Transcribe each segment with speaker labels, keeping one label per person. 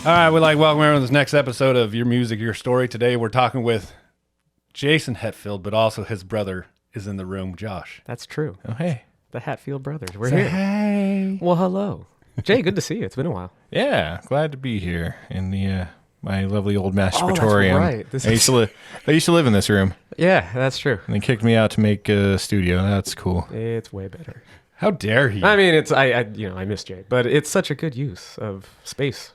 Speaker 1: All right, we'd like welcome everyone to this next episode of Your Music, Your Story. Today we're talking with Jason Hatfield, but also his brother is in the room, Josh.
Speaker 2: That's true.
Speaker 3: Oh, hey.
Speaker 2: The Hatfield brothers. We're here.
Speaker 3: Hey.
Speaker 2: Well, hello. Jay, good to see you. It's been a while.
Speaker 3: Yeah, glad to be here in the my lovely old masturbatorium.
Speaker 2: Oh, that's right.
Speaker 3: I used to live in this room,
Speaker 2: Yeah, that's true.
Speaker 3: and they kicked me out to make a studio. That's cool.
Speaker 2: It's way better.
Speaker 1: How dare he?
Speaker 2: I mean, I miss Jay, but it's such a good use of space.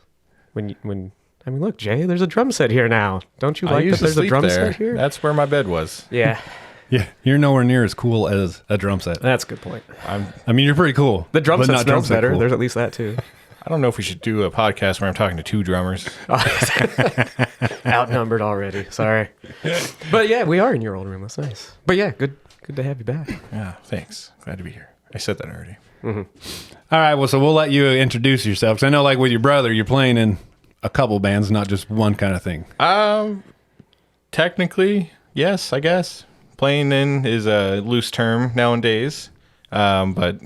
Speaker 2: Look, Jay, there's a drum set here now. Don't you
Speaker 3: I
Speaker 2: like
Speaker 3: used
Speaker 2: that
Speaker 3: to
Speaker 2: there's a
Speaker 3: sleep
Speaker 2: drum
Speaker 3: there.
Speaker 2: set here?
Speaker 3: That's where my bed was.
Speaker 2: Yeah,
Speaker 1: Yeah, you're nowhere near as cool as a drum set.
Speaker 2: that's a good point.
Speaker 1: I mean, you're pretty cool.
Speaker 2: The drum
Speaker 1: but
Speaker 2: set
Speaker 1: not drum
Speaker 2: smells better.
Speaker 1: cool.
Speaker 2: There's at least that, too.
Speaker 3: I don't know if we should do a podcast where I'm talking to two drummers.
Speaker 2: Outnumbered already. Sorry. But yeah, we are in your old room. That's nice. But yeah, good to have you back.
Speaker 3: Yeah, thanks. Glad to be here. I said that already.
Speaker 1: All right, well, so we'll let you introduce yourself. 'Cause I know, like, with your brother, you're playing in a couple bands, not just one kind of thing.
Speaker 3: Technically, yes, I guess. Playing in is a loose term nowadays, but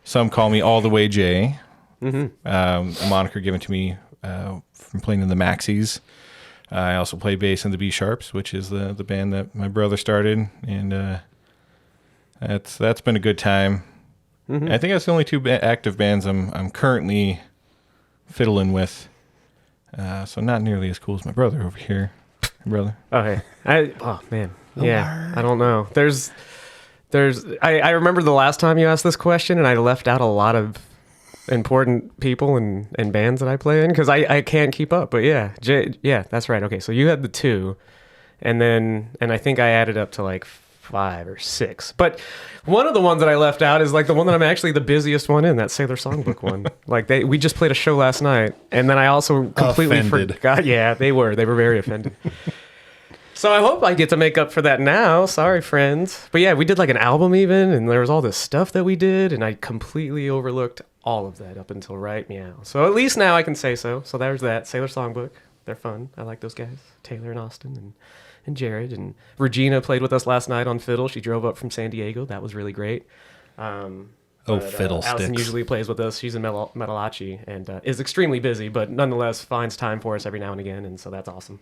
Speaker 3: some call me All the Way Jay. A moniker given to me from playing in the Maxies. I also play bass in the B Sharps, which is the band that my brother started, and that's been a good time. I think that's the only two active bands I'm currently fiddling with. So not nearly as cool as my brother over here. Brother.
Speaker 2: Okay. Oh man. Yeah. I don't know. I remember the last time you asked this question and I left out a lot of important people and bands that I play in because I can't keep up. But yeah. Yeah, that's right. Okay. So you had the two and I think I added up to like 5 or 6. But one of the ones that I left out is like the one that I'm actually the busiest one in, that Sailor Songbook one. Like we just played a show last night, and then I also completely forgot. Yeah, they were very offended. So I hope I get to make up for that now. Sorry, friends. But yeah, we did like an album even, and there was all this stuff that we did, and I completely overlooked all of that up until right meow. So at least now I can say so. So there's that Sailor Songbook. They're fun. I like those guys, Taylor and Austin and Jared, and Regina played with us last night on fiddle. She drove up from San Diego. That was really great.
Speaker 1: Fiddle
Speaker 2: Allison
Speaker 1: sticks.
Speaker 2: usually plays with us. She's in Metalachi and is extremely busy, but nonetheless finds time for us every now and again, and so that's awesome.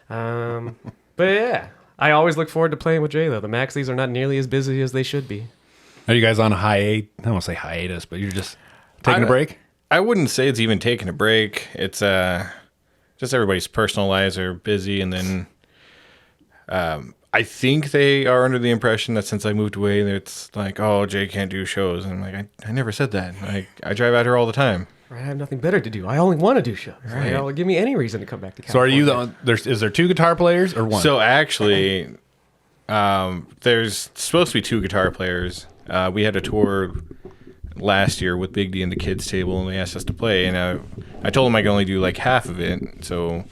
Speaker 2: But yeah, I always look forward to playing with Jay, though. The Maxies are not nearly as busy as they should be.
Speaker 1: Are you guys on a I don't want to say hiatus, but you're just taking a break?
Speaker 3: I wouldn't say it's even taking a break. It's just everybody's personal lives are busy, and then I think they are under the impression that since I moved away, that it's like, oh, Jay can't do shows. And I'm like, I never said that. I drive out here all the time.
Speaker 2: I have nothing better to do. I only want to do shows.
Speaker 3: Right.
Speaker 2: Like, give me any reason to come back to
Speaker 1: So are
Speaker 2: California.
Speaker 1: you is there 2 guitar players or one?
Speaker 3: So actually, there's supposed to be 2 guitar players. We had a tour last year with Big D and the Kids Table, and they asked us to play. And I told them I could only do like half of it. So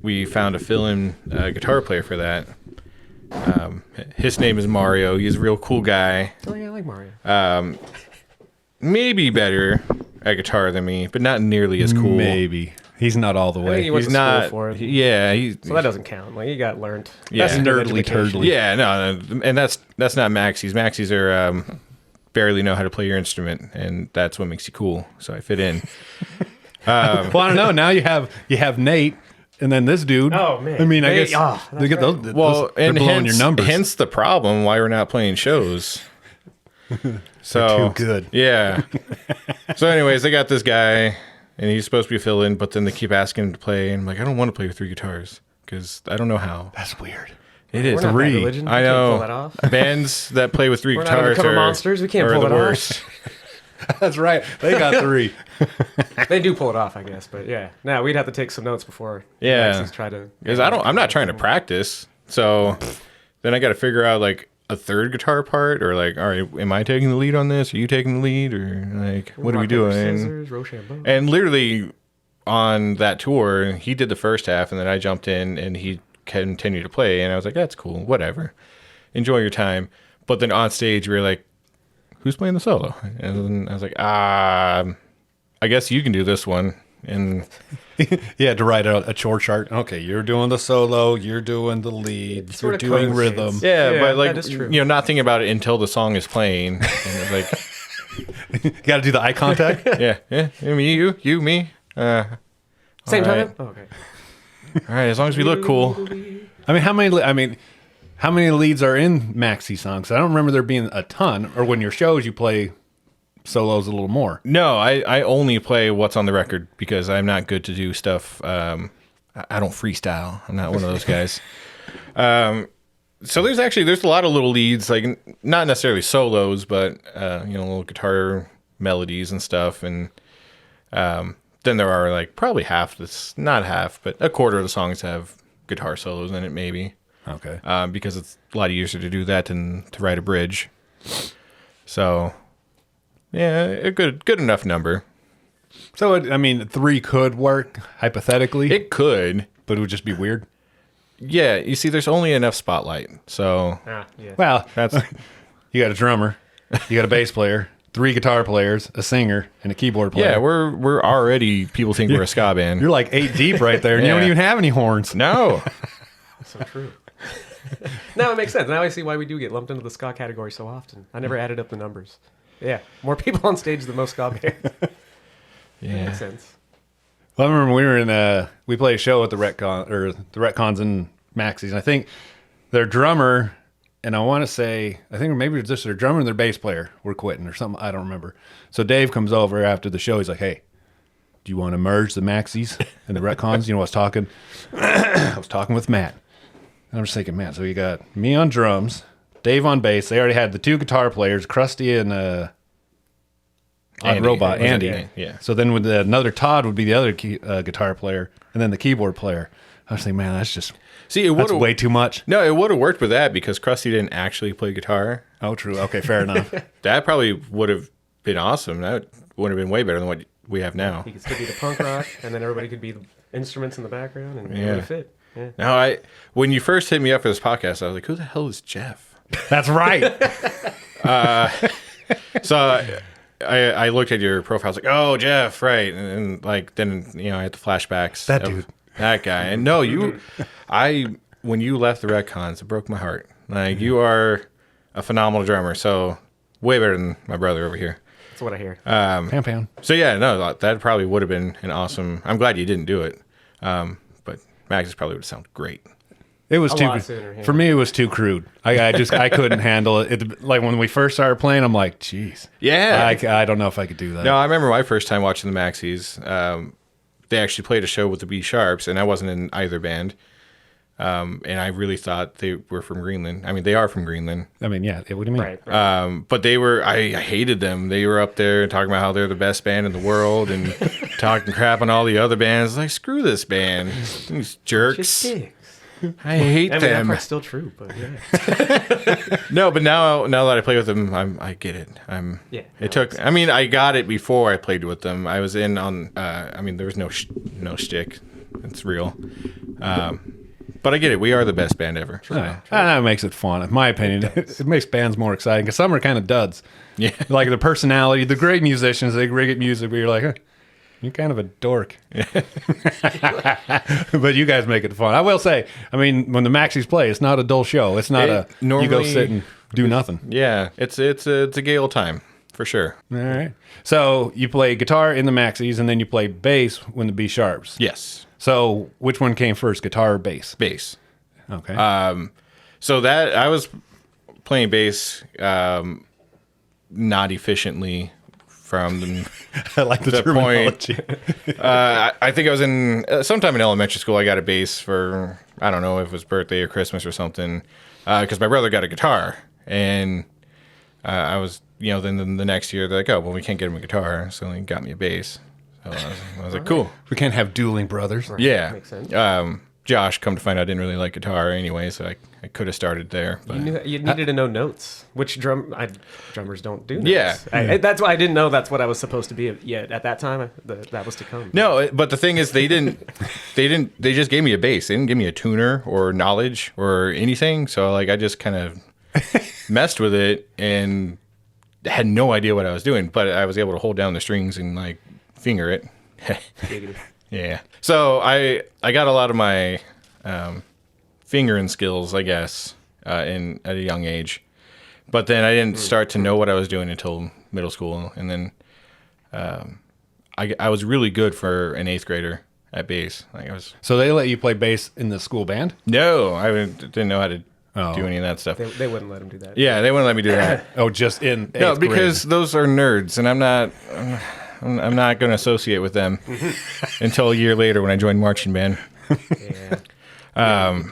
Speaker 3: we found a fill-in guitar player for that. His name is Mario. He's a real cool guy.
Speaker 2: Oh yeah, I like Mario.
Speaker 3: Maybe better at guitar than me, but not nearly as cool.
Speaker 1: Maybe. He's not all the
Speaker 2: I think
Speaker 1: way.
Speaker 2: he went
Speaker 3: He's
Speaker 2: to school
Speaker 3: not.
Speaker 2: for it.
Speaker 3: Yeah,
Speaker 2: So that doesn't count. Like, you got learned.
Speaker 3: Yeah.
Speaker 2: That's a good
Speaker 1: Nerdly
Speaker 2: education.
Speaker 1: turdly.
Speaker 3: Yeah, no, and that's not Maxies. Maxies are barely know how to play your instrument, and that's what makes you cool. So I fit in.
Speaker 1: Well, I don't know. Now you have Nate, and then this dude.
Speaker 2: Oh, man.
Speaker 1: I mean, I
Speaker 2: Nate,
Speaker 1: guess
Speaker 2: that's
Speaker 1: they get
Speaker 2: right.
Speaker 1: those. They're blowing your numbers.
Speaker 3: Hence the problem why we're not playing shows. So
Speaker 1: too good.
Speaker 3: Yeah. So, anyways, they got this guy, and he's supposed to be fill-in, but then they keep asking him to play, and I'm like, I don't want to play with 3 guitars because I don't know how.
Speaker 1: That's weird.
Speaker 3: It is
Speaker 2: We're not that
Speaker 1: 3.
Speaker 2: religion. We
Speaker 3: I
Speaker 2: can't
Speaker 3: know.
Speaker 2: pull that off.
Speaker 3: Bands that play with 3
Speaker 2: We're not
Speaker 3: guitars
Speaker 2: undercover
Speaker 3: are
Speaker 2: monsters. We can't
Speaker 3: are
Speaker 2: pull
Speaker 3: the
Speaker 2: it off.
Speaker 3: worst.
Speaker 1: That's right. They got 3.
Speaker 2: They do pull it off, I guess. But yeah, now we'd have to take some notes before.
Speaker 3: Yeah.
Speaker 2: Maxies try to.
Speaker 3: Because I'm not trying to practice. So then I got to figure out like a 3rd guitar part, or like, all right, am I taking the lead on this? Are you taking the lead, or like, what are we
Speaker 2: Rock, paper,
Speaker 3: doing?
Speaker 2: Scissors, Rochambeau.
Speaker 3: And literally on that tour, he did the first half, and then I jumped in, and he continued to play, and I was like, that's cool, whatever, enjoy your time. But then on stage, we were like, who's playing the solo? And then I was like, I guess you can do this one. And
Speaker 1: You had to write out a chore chart. Okay, you're doing the solo, you're doing the lead,
Speaker 2: Sort
Speaker 1: you're
Speaker 2: of
Speaker 1: doing
Speaker 2: code
Speaker 1: rhythm.
Speaker 2: shades.
Speaker 3: yeah,
Speaker 2: Yeah,
Speaker 3: but like,
Speaker 2: that is true.
Speaker 3: not thinking about it until the song is playing. And it's like,
Speaker 1: You got to do the eye contact.
Speaker 3: yeah, me, you, me.
Speaker 2: Same
Speaker 3: All
Speaker 2: time?
Speaker 3: right.
Speaker 2: Oh, okay.
Speaker 3: All right, as long as we look cool.
Speaker 1: I mean, how many leads are in Maxie songs? I don't remember there being a ton. Or when your shows, you play solos a little more.
Speaker 3: No, I only play what's on the record because I'm not good to do stuff. I don't freestyle. I'm not one of those guys. So there's a lot of little leads, like not necessarily solos, but little guitar melodies and stuff. And then there are like probably half. That's not half, but a quarter of the songs have guitar solos in it, maybe.
Speaker 1: Okay.
Speaker 3: Because it's a lot easier to do that than to write a bridge. So, yeah, a good enough number.
Speaker 1: So, 3 could work, hypothetically.
Speaker 3: It could.
Speaker 1: But it would just be weird.
Speaker 3: Yeah, you see, there's only enough spotlight. So,
Speaker 2: Yeah.
Speaker 1: Well,
Speaker 3: that's
Speaker 1: you got a drummer, you got a bass player, 3 guitar players, a singer, and a keyboard player.
Speaker 3: yeah, we're already, people think we're a ska band.
Speaker 1: You're like 8 deep right there, and you don't
Speaker 3: Yeah.
Speaker 1: even have any horns.
Speaker 3: No.
Speaker 2: So true. Now it makes sense. Now I see why we do get lumped into the ska category so often. I never added up the numbers. Yeah, more people on stage than most ska bands.
Speaker 3: Yeah.
Speaker 2: Makes sense.
Speaker 1: Well, I remember we were in we played a show at the Retcons in Maxies, and I think their drummer, and I think maybe it's just their drummer and their bass player were quitting or something. I don't remember. So Dave comes over after the show. He's like, "Hey, do you want to merge the Maxies and the Retcons?" You know, I was talking. I was talking with Matt. And I'm just thinking, man, so you got me on drums, Dave on bass. They already had the 2 guitar players, Krusty and
Speaker 3: Andy.
Speaker 1: Robot,
Speaker 3: Was it
Speaker 1: Andy.
Speaker 3: Andy? Yeah.
Speaker 1: So then with another Todd would be the other guitar player, and then the keyboard player. I was thinking, man, that's
Speaker 3: That's
Speaker 1: way too much.
Speaker 3: No, it would have worked with that because Krusty didn't actually play guitar.
Speaker 1: Oh, true. Okay, fair enough.
Speaker 3: That probably would have been awesome. That would have been way better than what we have now.
Speaker 2: He could still be the punk rock, and then everybody could be the instruments in the background, and it would fit. Yeah.
Speaker 3: Now, when you first hit me up for this podcast, I was like, who the hell is Jeff?
Speaker 1: That's right.
Speaker 3: So I looked at your profile. I was like, oh, Jeff, right. And then I had the flashbacks.
Speaker 1: That
Speaker 3: of
Speaker 1: dude.
Speaker 3: That guy. And no, when you left the Retcons, it broke my heart. Like, you are a phenomenal drummer. So way better than my brother over here.
Speaker 2: That's what I hear.
Speaker 1: Pam Pam.
Speaker 3: So yeah, no, that probably would have been an awesome. I'm glad you didn't do it. But Max probably would have sounded great.
Speaker 1: It was
Speaker 2: A
Speaker 1: too
Speaker 2: lot sooner, yeah.
Speaker 1: for me. It was too crude. I couldn't handle it. Like when we first started playing, I'm like, geez,
Speaker 3: Yeah.
Speaker 1: I don't know if I could do that.
Speaker 3: No, I remember my first time watching the Maxies. They actually played a show with the B Sharps, and I wasn't in either band. And I really thought they were from Greenland. I mean, they are from Greenland.
Speaker 1: I mean, yeah. What do you mean?
Speaker 2: Right.
Speaker 3: But I hated them. They were up there talking about how they're the best band in the world and talking crap on all the other bands. Like, screw this band. These jerks.
Speaker 2: Just dicks.
Speaker 3: I hate
Speaker 2: I mean, that
Speaker 3: them.
Speaker 2: part's still true, but yeah.
Speaker 3: No, but now that I play with them, I get it.
Speaker 2: Yeah.
Speaker 3: I got it before I played with them. I was in on. There was no shtick. It's real. But I get it. We are the best band ever.
Speaker 1: That makes it fun. In my opinion, it makes bands more exciting because some are kind of duds.
Speaker 3: Yeah.
Speaker 1: Like the personality, the great musicians, they great at music, but you're like, huh, you're kind of a dork. But you guys make it fun. I will say, when the Maxies play, it's not a dull show. It's not you go
Speaker 3: normally-
Speaker 1: sit and do nothing.
Speaker 3: Yeah. It's a gay old time for sure.
Speaker 1: All right. So you play guitar in the Maxies, and then you play bass when the B Sharps.
Speaker 3: Yes.
Speaker 1: So which one came first, guitar or bass?
Speaker 3: Bass.
Speaker 1: Okay.
Speaker 3: So that I was playing bass, not efficiently from the
Speaker 1: I like the terminology.
Speaker 3: I think I was in sometime in elementary school. I got a bass for, I don't know if it was birthday or Christmas or something, because my brother got a guitar, and I was, then the next year they're like, oh, well, we can't get him a guitar, so they got me a bass. So I was like, cool.
Speaker 1: We can't have dueling brothers.
Speaker 3: Yeah.
Speaker 2: Makes sense.
Speaker 3: Josh, come to find out, didn't really like guitar anyway, so I could have started there. But
Speaker 2: You needed to know notes, which drummers don't do. Notes.
Speaker 3: Yeah.
Speaker 2: That's why I didn't know that's what I was supposed to be yet at that time. That was to come.
Speaker 3: no, but the thing is, they just gave me a bass. They didn't give me a tuner or knowledge or anything. So I just kind of messed with it and had no idea what I was doing, but I was able to hold down the strings and finger it. Yeah. So I got a lot of my fingering skills, I guess, at a young age. But then I didn't start to know what I was doing until middle school. And then I was really good for an 8th grader. at bass. Like I was
Speaker 1: So they let you play bass in the school band?
Speaker 3: no, didn't know how to
Speaker 1: Oh.
Speaker 3: do any of that stuff.
Speaker 2: They wouldn't let him do that.
Speaker 3: Yeah, they wouldn't let me do that.
Speaker 1: Oh, just in
Speaker 3: No,
Speaker 1: eighth
Speaker 3: because
Speaker 1: grade.
Speaker 3: those are nerds, and I'm not going to associate with them until a year later when I joined marching band.
Speaker 2: Yeah.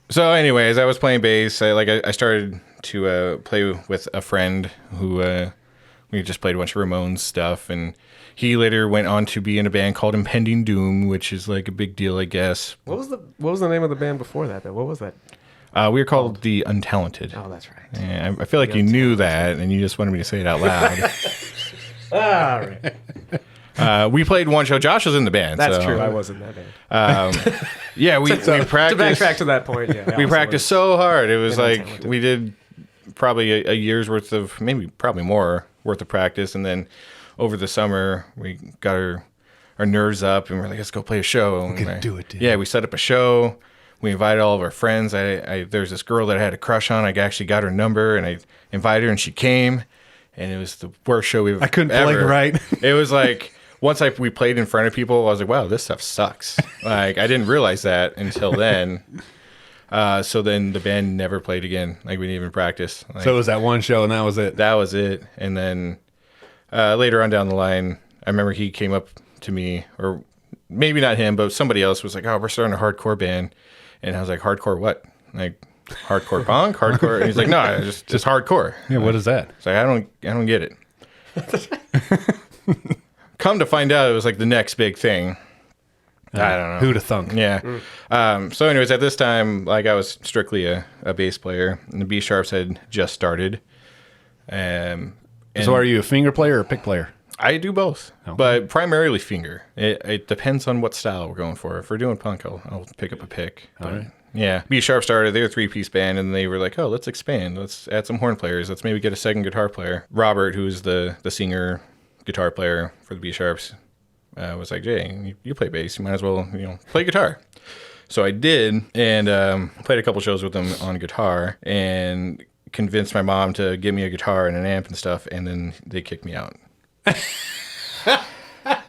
Speaker 3: So, anyways, I was playing bass. I started to play with a friend who we just played a bunch of Ramones stuff, and he later went on to be in a band called Impending Doom, which is like a big deal, I guess.
Speaker 2: What was the name of the band before that? Though? What was that?
Speaker 3: We were called the Untalented.
Speaker 2: Oh, that's right.
Speaker 3: Yeah, I feel like you knew that, and you just wanted me to say it out loud.
Speaker 2: All right.
Speaker 3: We played one show. Josh was in the band.
Speaker 2: That's
Speaker 3: so,
Speaker 2: true. I was in that band.
Speaker 3: Yeah, we
Speaker 2: To
Speaker 3: practiced.
Speaker 2: backtrack to that point, yeah.
Speaker 3: We practiced so hard. It was
Speaker 2: And
Speaker 3: like
Speaker 2: Untalented.
Speaker 3: we did probably a year's worth of, probably more worth of practice, and then over the summer we got our nerves up, and we're like, let's go play a show. We
Speaker 1: can do it, dude.
Speaker 3: Yeah, we set up a show. We invited all of our friends. There's this girl that I had a crush on. I actually got her number, and I invited her, and she came. And it was the worst show we've
Speaker 1: I couldn't
Speaker 3: ever.
Speaker 1: play right.
Speaker 3: It was like once we played in front of people, I was like, wow, this stuff sucks. Like I didn't realize that until then. So then the band never played again. Like we didn't even practice. Like,
Speaker 1: So it was that one show, and that was it.
Speaker 3: that was it. And then later on down the line, I remember he came up to me, or maybe not him, but somebody else was like, oh, we're starting a hardcore band. And I was like, hardcore what? Like hardcore punk, hardcore. And he's like, no, just hardcore.
Speaker 1: Yeah, what is that?
Speaker 3: It's like I don't get it. Come to find out, it was like the next big thing. I don't know.
Speaker 1: Who'd have thunk?
Speaker 3: Yeah. So, anyways, at this time, like I was strictly a bass player, and the B sharps had just started. And
Speaker 1: So are you a finger player or a pick player?
Speaker 3: I do both, but primarily finger. It depends on what style we're going for. If we're doing punk, I'll pick up a pick. But,
Speaker 1: right.
Speaker 3: Yeah, B Sharp started. They were a 3-piece band, and they were like, "Oh, let's expand. Let's add some horn players. Let's maybe get a second guitar player." Robert, who's the singer, guitar player for the B Sharps, was like, "Jay, you play bass. You might as well play guitar." So I did, and played a couple shows with them on guitar, and convinced my mom to give me a guitar and an amp and stuff, and then they kicked me out.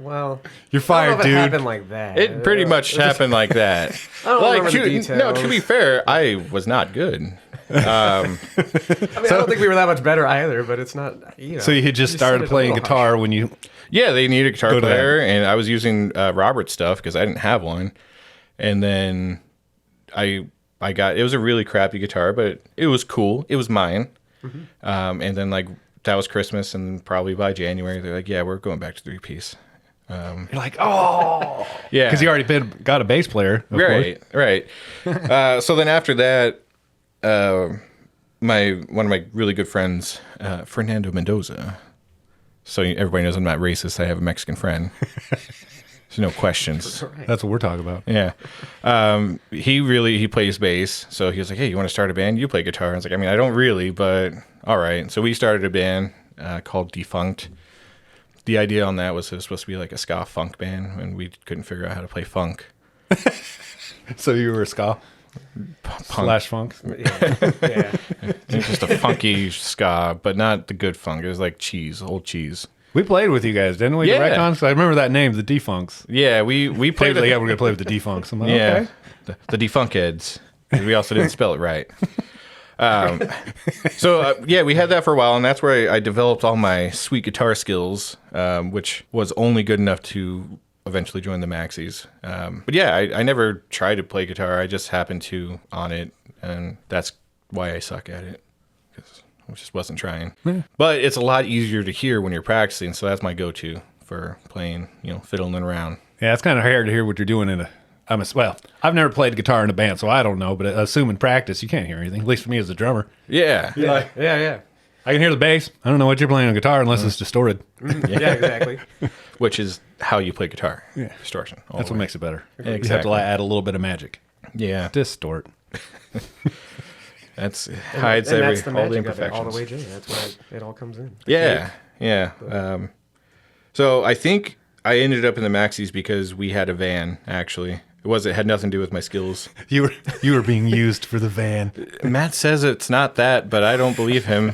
Speaker 2: Well,
Speaker 1: You're
Speaker 2: I don't know
Speaker 1: fired,
Speaker 2: if it
Speaker 1: dude.
Speaker 2: happened like that.
Speaker 3: It pretty much happened like that.
Speaker 2: I don't remember the details.
Speaker 3: No, to be fair, I was not good.
Speaker 2: I mean, I don't think we were that much better either, but it's not.
Speaker 1: So you had just started
Speaker 2: sounded a
Speaker 1: playing
Speaker 2: little
Speaker 1: guitar when you...
Speaker 3: Yeah, they needed a guitar
Speaker 1: Go to
Speaker 3: player, and I was using Robert's stuff because I didn't have one. And then I got, it was a really crappy guitar, but it was cool. It was mine. Mm-hmm. And then like that was Christmas, and probably by January they're like, "Yeah, we're going back to 3-piece."
Speaker 1: You're like, oh,
Speaker 3: Yeah,
Speaker 1: because you already got a bass player, of course.
Speaker 3: Right. So then after that, one of my really good friends, Fernando Mendoza. So everybody knows I'm not racist. I have a Mexican friend. There's no questions.
Speaker 1: That's what we're talking about.
Speaker 3: Yeah. He plays bass. So he was like, "Hey, you want to start a band? You play guitar." I was like, "I mean, I don't really, but all right." So we started a band called Defunct. The idea on that was it was supposed to be like a ska funk band, and we couldn't figure out how to play funk.
Speaker 1: So you were a ska slash funk.
Speaker 2: Yeah.
Speaker 3: It was just a funky ska, but not the good funk. It was like cheese, old cheese.
Speaker 1: We played with you guys, didn't we?
Speaker 3: Yeah.
Speaker 1: The Retcons? I remember that name, the Defunks.
Speaker 3: Yeah, we
Speaker 1: Played
Speaker 3: played.
Speaker 1: like, yeah, we're gonna play with the Defunks. I'm like,
Speaker 3: Yeah,
Speaker 1: okay.
Speaker 3: the Defunkheads. We also didn't spell it right. Yeah, we had that for a while, and that's where I developed all my sweet guitar skills, which was only good enough to eventually join the Maxies. But yeah, I never tried to play guitar. I just happened to on it, and that's why I suck at it, because I just wasn't trying.
Speaker 1: Yeah.
Speaker 3: But it's a lot easier to hear when you're practicing, so that's my go-to for playing, fiddling around.
Speaker 1: Yeah, it's kind of hard to hear what you're doing in a. Well, I've never played guitar in a band, so I don't know. But assuming practice, you can't hear anything. At least for me as a drummer,
Speaker 3: Yeah.
Speaker 2: Yeah.
Speaker 1: I can hear the bass. I don't know what you're playing on guitar unless it's distorted.
Speaker 2: Yeah, exactly.
Speaker 3: Which is how you play guitar.
Speaker 1: Yeah.
Speaker 3: Distortion. all
Speaker 1: That's
Speaker 3: the
Speaker 1: what
Speaker 3: way.
Speaker 1: makes it better. You have to
Speaker 3: Exactly.
Speaker 1: add a little bit of magic.
Speaker 3: Yeah.
Speaker 1: Distort.
Speaker 3: That's hides
Speaker 2: and
Speaker 3: every
Speaker 2: that's the
Speaker 3: all the
Speaker 2: magic of it, all
Speaker 3: imperfections.
Speaker 2: the way, Jay. That's where it all comes in.
Speaker 3: Yeah. So I think I ended up in the Maxies because we had a van. Actually, it had nothing to do with my skills.
Speaker 1: You were being used for the van.
Speaker 3: Matt says it's not that, but I don't believe him.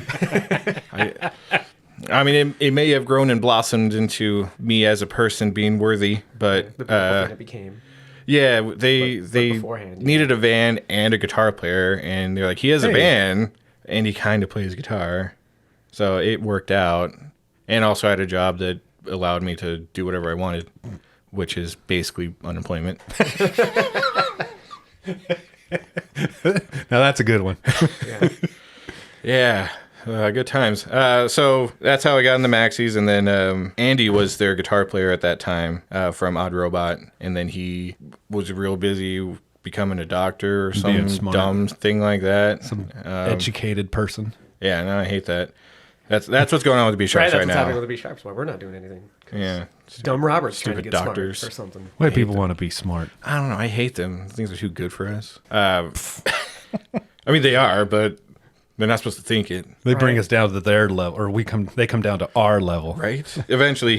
Speaker 3: I mean, it may have grown and blossomed into me as a person being worthy, but
Speaker 2: The beautiful thing it became.
Speaker 3: yeah, they
Speaker 2: beforehand, yeah.
Speaker 3: needed a van and a guitar player, and they're like, he has a van and he kind of plays guitar, so it worked out. And also I had a job that allowed me to do whatever I wanted, which is basically unemployment.
Speaker 1: Now that's a good one.
Speaker 3: Yeah. Good times. So that's how I got in the Maxies, and then Andy was their guitar player at that time from Odd Robot, and then he was real busy becoming a doctor or some dumb thing like that.
Speaker 1: Some educated person.
Speaker 3: Yeah, no, I hate that. That's what's going on with the B Sharps
Speaker 2: That's
Speaker 3: right
Speaker 2: what's
Speaker 3: now.
Speaker 2: happening with the B Sharps. Why we're not doing anything.
Speaker 3: Yeah,
Speaker 2: Dumb Robert's trying to
Speaker 3: Stupid
Speaker 2: get
Speaker 3: doctors.
Speaker 2: smart or something.
Speaker 1: Why do people want to be smart?
Speaker 3: I don't know. I hate them. Things are too good for us. I mean, they are, but they're not supposed to think it.
Speaker 1: They bring us down to their level, or they come down to our level.
Speaker 3: Right. Eventually,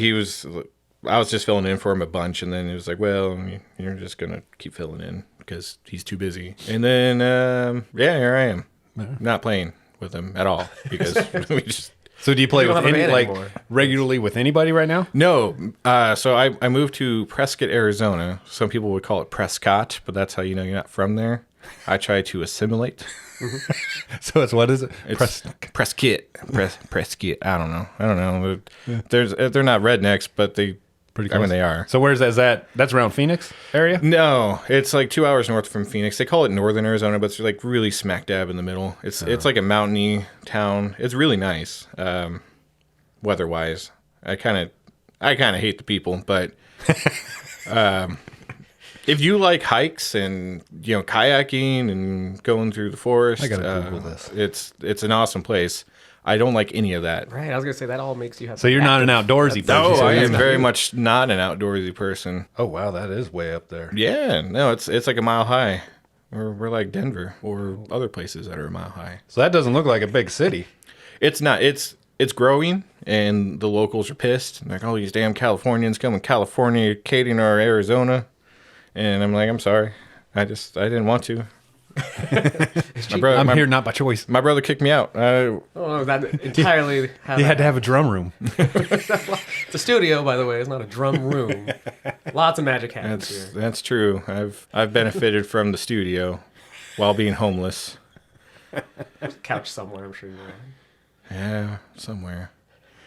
Speaker 3: I was just filling in for him a bunch, and then he was like, well, you're just going to keep filling in because he's too busy. And then, here I am. Not playing with him at all because we just...
Speaker 1: So do you play with
Speaker 2: don't have a band
Speaker 1: like
Speaker 2: anymore.
Speaker 1: regularly with anybody right now?
Speaker 3: No. So I moved to Prescott, Arizona. Some people would call it Prescott, but that's how you know you're not from there. I try to assimilate.
Speaker 1: So it's what is it?
Speaker 3: It's Prescott. Prescott. I don't know. They're not rednecks, but they...
Speaker 1: Pretty
Speaker 3: I mean,
Speaker 1: close.
Speaker 3: they are.
Speaker 1: So where's that? That's around Phoenix area?
Speaker 3: No, it's like 2 hours north from Phoenix. They call it Northern Arizona, but it's like really smack dab in the middle. It's like a mountainy town. It's really nice, weather wise. I kind of hate the people, but if you like hikes and kayaking and going through the forest,
Speaker 1: I gotta Google this.
Speaker 3: It's an awesome place. I don't like any of that.
Speaker 2: Right, I was gonna say that all makes you have.
Speaker 1: So you're not an outdoorsy person.
Speaker 3: No,
Speaker 1: so
Speaker 3: I
Speaker 1: that's
Speaker 3: am
Speaker 1: not
Speaker 3: very
Speaker 1: you.
Speaker 3: much not an outdoorsy person.
Speaker 1: Oh wow, that is way up there.
Speaker 3: Yeah, no, it's like a mile high. We're like Denver or other places that are a mile high.
Speaker 1: So that doesn't look like a big city.
Speaker 3: It's not. It's growing, and the locals are pissed. Like, all these damn Californians coming Californicating our Arizona, and I'm like, I'm sorry, I didn't want to.
Speaker 1: I'm here not by choice.
Speaker 3: My brother kicked me out.
Speaker 2: Oh, no, that entirely. How
Speaker 1: You had to have a drum room.
Speaker 2: It's a studio, by the way. It's not a drum room. Lots of magic happens here.
Speaker 3: That's true. I've benefited from the studio while being homeless.
Speaker 2: Couch somewhere, I'm sure you're right.
Speaker 3: Yeah, somewhere.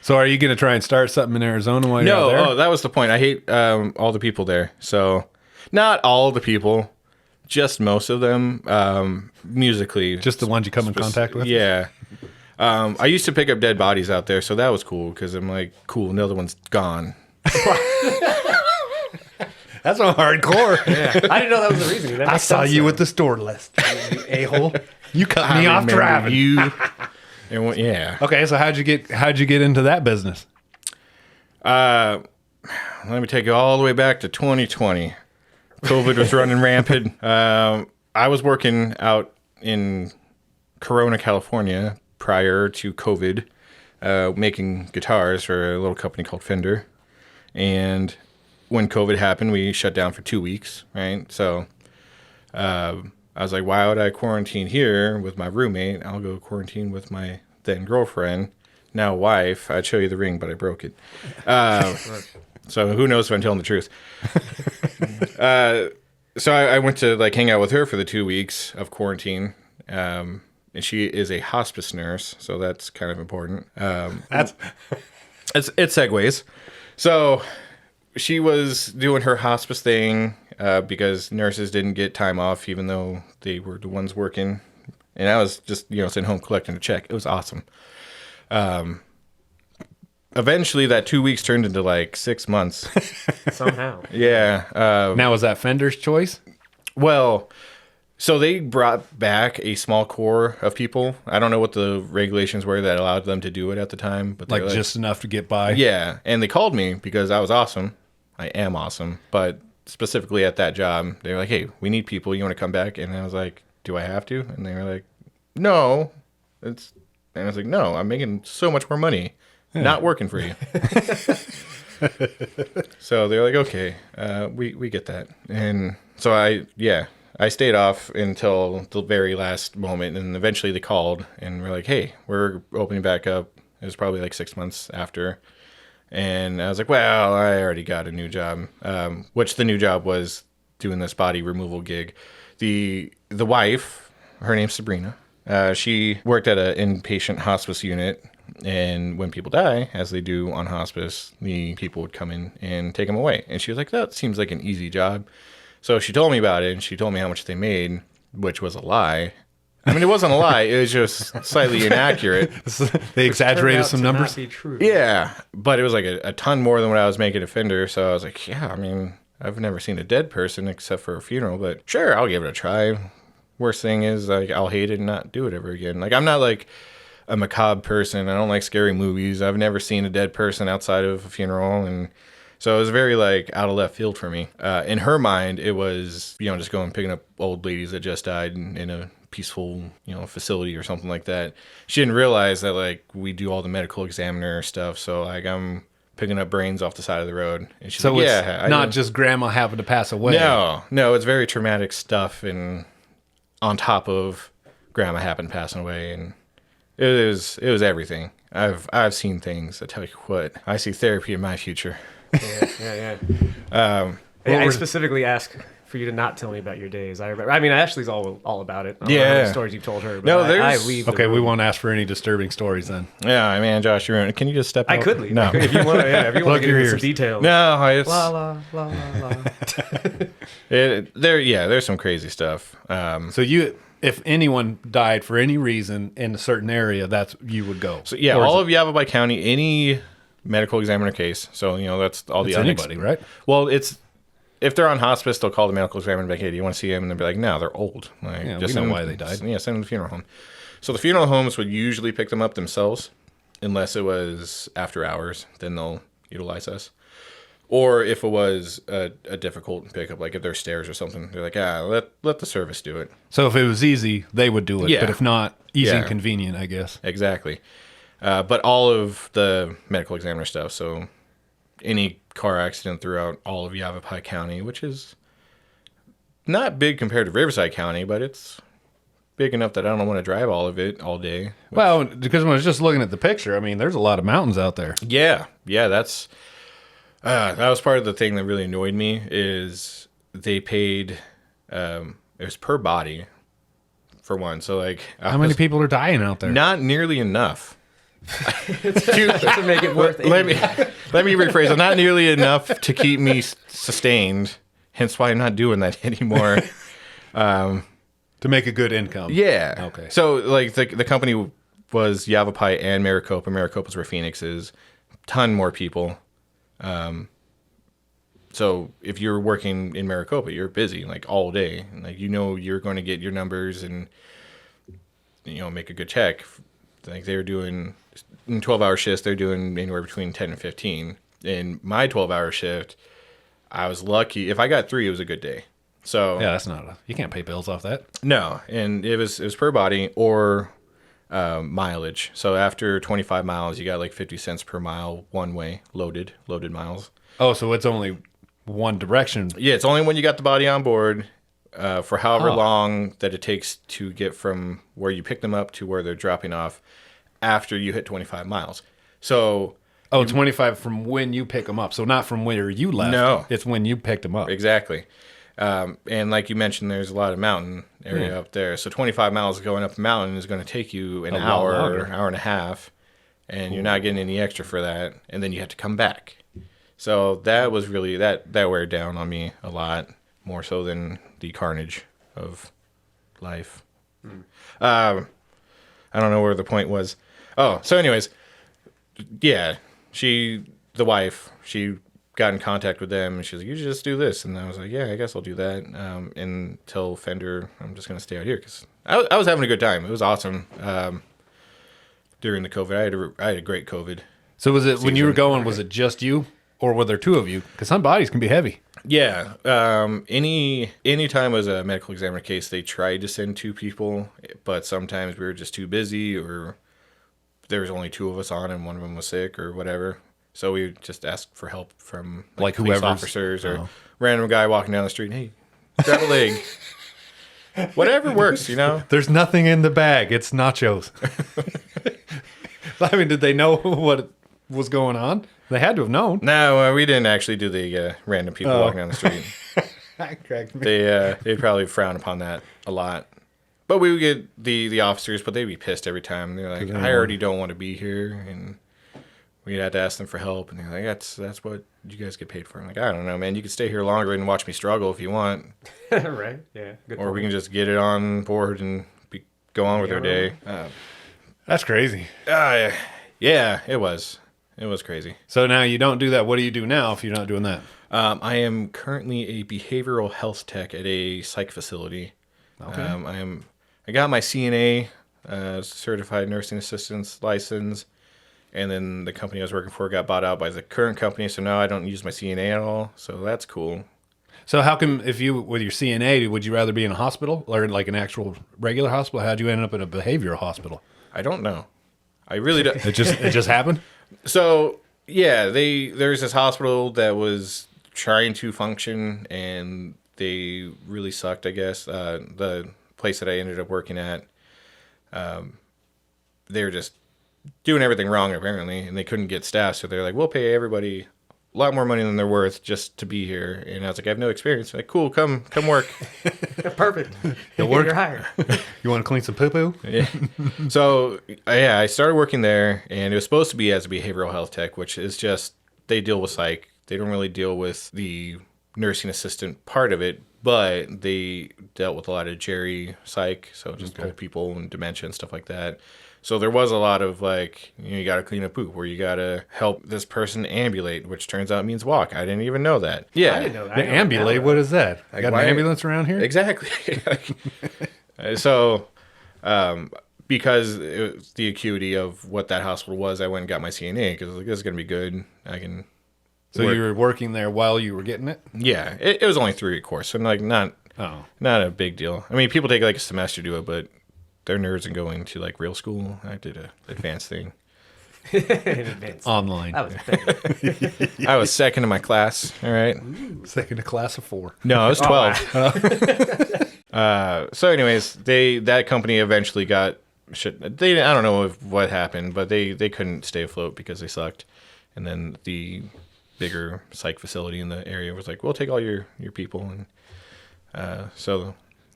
Speaker 1: So are you going to try and start something in Arizona while you're out there?
Speaker 3: No, that was the point. I hate all the people there. So, not all the people, just most of them. Musically,
Speaker 1: Just the ones you come in contact with?
Speaker 3: Yeah. I used to pick up dead bodies out there, so that was cool because I'm like, cool, another one's gone.
Speaker 1: That's a hardcore.
Speaker 2: Yeah, I didn't know that was the reason. That
Speaker 1: I
Speaker 2: makes
Speaker 1: saw
Speaker 2: sense,
Speaker 1: you
Speaker 2: though.
Speaker 1: with the store list. You a-hole. You cut me
Speaker 3: I
Speaker 1: off
Speaker 3: remember
Speaker 1: driving.
Speaker 3: you. And yeah.
Speaker 1: Okay, so how'd you get into that business?
Speaker 3: Let me take you all the way back to 2020. COVID was running rampant. I was working out in Corona, California prior to COVID, making guitars for a little company called Fender. And when COVID happened, we shut down for 2 weeks, right? So I was like, why would I quarantine here with my roommate? I'll go quarantine with my then girlfriend, now wife. I'd show you the ring, but I broke it. So who knows if I'm telling the truth. So I went to like hang out with her for the 2 weeks of quarantine. And she is a hospice nurse, so that's kind of important.
Speaker 1: That's
Speaker 3: It segues. So she was doing her hospice thing because nurses didn't get time off, even though they were the ones working. And I was just, sitting home collecting a check. It was awesome. Eventually, that 2 weeks turned into like 6 months.
Speaker 2: Somehow.
Speaker 3: Yeah.
Speaker 1: now is that Fender's choice?
Speaker 3: Well, so they brought back a small core of people. I don't know what the regulations were that allowed them to do it at the time, but
Speaker 1: Like just enough to get by?
Speaker 3: yeah. And they called me because I was awesome. I am awesome, but specifically at that job, they were like, "Hey, we need people. You want to come back?" And I was like, "Do I have to?" And they were like, "No." And I was like, "No, I'm making so much more money, not working for you." So they're like, "Okay, we get that." And so I stayed off until the very last moment, and eventually they called and were like, "Hey, we're opening back up. It was probably like 6 months after. And I was like, well, I already got a new job, which the new job was doing this body removal gig. The wife, her name's Sabrina. She worked at an inpatient hospice unit. And when people die, as they do on hospice, the people would come in and take them away. And she was like, that seems like an easy job. So she told me about it, and she told me how much they made, which was a lie. I mean, it wasn't a lie. It was just slightly inaccurate.
Speaker 1: They exaggerated some numbers.
Speaker 2: Be true.
Speaker 3: Yeah, but it was like a ton more than what I was making at Fender. So I was like, yeah, I mean, I've never seen a dead person except for a funeral, but sure, I'll give it a try. Worst thing is, like, I'll hate it and not do it ever again. Like, I'm not like a macabre person. I don't like scary movies. I've never seen a dead person outside of a funeral, and so it was very like out of left field for me. In her mind, it was, just going picking up old ladies that just died in a peaceful, facility or something like that. She didn't realize that like we do all the medical examiner stuff. So like I'm picking up brains off the side of the road, and she's
Speaker 1: So
Speaker 3: like,
Speaker 1: it's
Speaker 3: "Yeah,
Speaker 1: not just grandma happened to pass away.
Speaker 3: No, it's very traumatic stuff, and on top of grandma happened passing away, and it was everything. I've seen things. I tell you what, I see therapy in my future.
Speaker 2: Yeah. I specifically asked for you to not tell me about your days. I mean, Ashley's all about it. I don't know how many stories you've told her. But
Speaker 3: No,
Speaker 2: I
Speaker 3: there's-
Speaker 2: leave. the
Speaker 1: Okay, we
Speaker 2: room.
Speaker 1: won't ask for any disturbing stories then.
Speaker 3: Yeah, man, Josh, can you just step out?
Speaker 2: I could leave.
Speaker 3: No.
Speaker 2: If you want to. Yeah, if you want
Speaker 1: Plug
Speaker 2: to get
Speaker 1: your
Speaker 2: into some
Speaker 1: ears.
Speaker 2: details.
Speaker 3: No, it's,
Speaker 2: La la la la la.
Speaker 3: there's some crazy stuff.
Speaker 1: So if anyone died for any reason in a certain area, you would go.
Speaker 3: So yeah,
Speaker 1: Or is
Speaker 3: all
Speaker 1: it-
Speaker 3: of Yavapai County, any medical examiner case. So that's all
Speaker 1: it's
Speaker 3: the
Speaker 1: anybody, right?
Speaker 3: Well, it's if they're on hospice, they'll call the medical examiner and be like, "Hey, do you want to see him?" And they'll be like, "No, they're old. Like,
Speaker 1: Yeah, we know
Speaker 3: send
Speaker 1: why
Speaker 3: them-
Speaker 1: they died.
Speaker 3: Yeah, send them to the funeral home." So the funeral homes would usually pick them up themselves, unless it was after hours. Then they'll utilize us. Or if it was a difficult pickup, like if there's stairs or something, they're like, let the service do it.
Speaker 1: So if it was easy, they would do it.
Speaker 3: Yeah.
Speaker 1: But if not, easy
Speaker 3: Yeah.
Speaker 1: and convenient, I guess.
Speaker 3: Exactly. But all of the medical examiner stuff, so any car accident throughout all of Yavapai County, which is not big compared to Riverside County, but it's big enough that I don't want to drive all of it all day.
Speaker 1: Well, because when I was just looking at the picture, I mean, there's a lot of mountains out there.
Speaker 3: Yeah, that's that was part of the thing that really annoyed me is they paid it was per body for one. So like
Speaker 1: How many people are dying out there?
Speaker 3: Not nearly enough.
Speaker 2: To make it worth it.
Speaker 3: let me rephrase it. Not nearly enough to keep me sustained. Hence why I'm not doing that anymore.
Speaker 1: To make a good income.
Speaker 3: Yeah.
Speaker 1: Okay.
Speaker 3: So like the company was Yavapai and Maricopa. Maricopa's where Phoenix is. Ton more people. So if you're working in Maricopa, you're busy like all day. And, like you're going to get your numbers and make a good check. Like they were doing in 12-hour shifts, they're doing anywhere between 10 and 15. In my 12-hour shift, I was lucky. If I got 3, it was a good day. So
Speaker 1: Yeah, you can't pay bills off that.
Speaker 3: no, and it was per body or mileage. So after 25 miles, you got like 50 cents per mile one way, loaded miles.
Speaker 1: Oh, so it's only one direction.
Speaker 3: Yeah, it's only when you got the body on board for however
Speaker 1: Oh.
Speaker 3: long that it takes to get from where you pick them up to where they're dropping off after you hit 25 miles. So
Speaker 1: Oh, 25 from when you pick them up. So not from where you left.
Speaker 3: No.
Speaker 1: It's when you picked them up.
Speaker 3: exactly. And like you mentioned, there's a lot of mountain area up there. So 25 miles going up the mountain is going to take you an
Speaker 1: A lot
Speaker 3: hour,
Speaker 1: longer.
Speaker 3: hour and a half, and you're not getting any extra for that. And then you have to come back. So that was really, that wear down on me a lot, more so than the carnage of life. I don't know where the point was. Oh, so anyways, yeah, the wife, she got in contact with them and she's like, you should just do this. And I was like, yeah, I guess I'll do that. Until Fender, I'm just going to stay out here because I was having a good time. It was awesome. During the COVID, I had a great COVID.
Speaker 1: So was it when you were
Speaker 3: Season.
Speaker 1: going, was it just you or were there 2 of you? Because some bodies can be heavy.
Speaker 3: Yeah. Any time it was a medical examiner case, they tried to send 2 people, but sometimes we were just too busy or there was only 2 of us on and one of them was sick or whatever. So we just asked for help from
Speaker 1: Like
Speaker 3: police
Speaker 1: whoever's-
Speaker 3: officers or
Speaker 1: oh.
Speaker 3: random guy walking down the street. Hey, grab a leg. Whatever works,
Speaker 1: There's nothing in the bag. It's nachos. I mean, did they know what was going on? They had to have known.
Speaker 3: No, we didn't actually do the random people walking down the street.
Speaker 1: That cracked me.
Speaker 3: They'd probably frown upon that a lot. But we would get the officers, but they'd be pissed every time. They're like, I already don't want to be here, and we'd have to ask them for help. And they're like, that's what you guys get paid for. I'm like, I don't know, man. You can stay here longer and watch me struggle if you want.
Speaker 2: Right? Yeah. Good
Speaker 3: Or
Speaker 2: point.
Speaker 3: we can just get it on board and go on with our day.
Speaker 1: That's crazy.
Speaker 3: Yeah, it was. It was crazy.
Speaker 1: So now you don't do that. What do you do now if you're not doing that?
Speaker 3: I am currently a behavioral health tech at a psych facility.
Speaker 1: Okay.
Speaker 3: I got my CNA, certified nursing assistance license, and then the company I was working for got bought out by the current company, so now I don't use my CNA at all. So that's cool.
Speaker 1: So how come if you with your CNA, would you rather be in a hospital or like an actual regular hospital? How'd you end up in a behavioral hospital?
Speaker 3: I don't know. I really don't.
Speaker 1: It just happened.
Speaker 3: So yeah, there's this hospital that was trying to function, and they really sucked. I guess the place that I ended up working at, they were just doing everything wrong apparently, and they couldn't get staff, so they're like, we'll pay everybody a lot more money than they're worth just to be here. And I was like, I have no experience. They're like, cool, come work.
Speaker 2: Perfect. You're hired.
Speaker 1: You want to clean some poo poo?
Speaker 3: Yeah. So I started working there, and it was supposed to be as a behavioral health tech, which is just they deal with psych. They don't really deal with the nursing assistant part of it, but they dealt with a lot of geri psych, so just old people and dementia and stuff like that. So there was a lot of like, you got to clean up poop, or you got to help this person ambulate, which turns out means walk. I didn't even know that. Yeah.
Speaker 2: I didn't know that.
Speaker 1: The ambulate, what is that? I got
Speaker 3: why-
Speaker 1: an ambulance around here?
Speaker 3: Exactly. So, because it was the acuity of what that hospital was, I went and got my CNA because I was like, this is going to be good. I can.
Speaker 1: So
Speaker 3: work.
Speaker 1: you were working there while you were getting it?
Speaker 3: Yeah, it was only 3-week course, so like not a big deal. I mean, people take like a semester to do it, but they're nerds and going to like real school. I did a advanced thing.
Speaker 2: In advance.
Speaker 1: Online.
Speaker 2: That was big.
Speaker 3: I was second in my class. All right.
Speaker 1: Second to class of 4.
Speaker 3: No, I was 12. So, anyways, that company eventually got shit. I don't know what happened, but they couldn't stay afloat because they sucked. And then the bigger psych facility in the area was like, "We'll take all your people." And so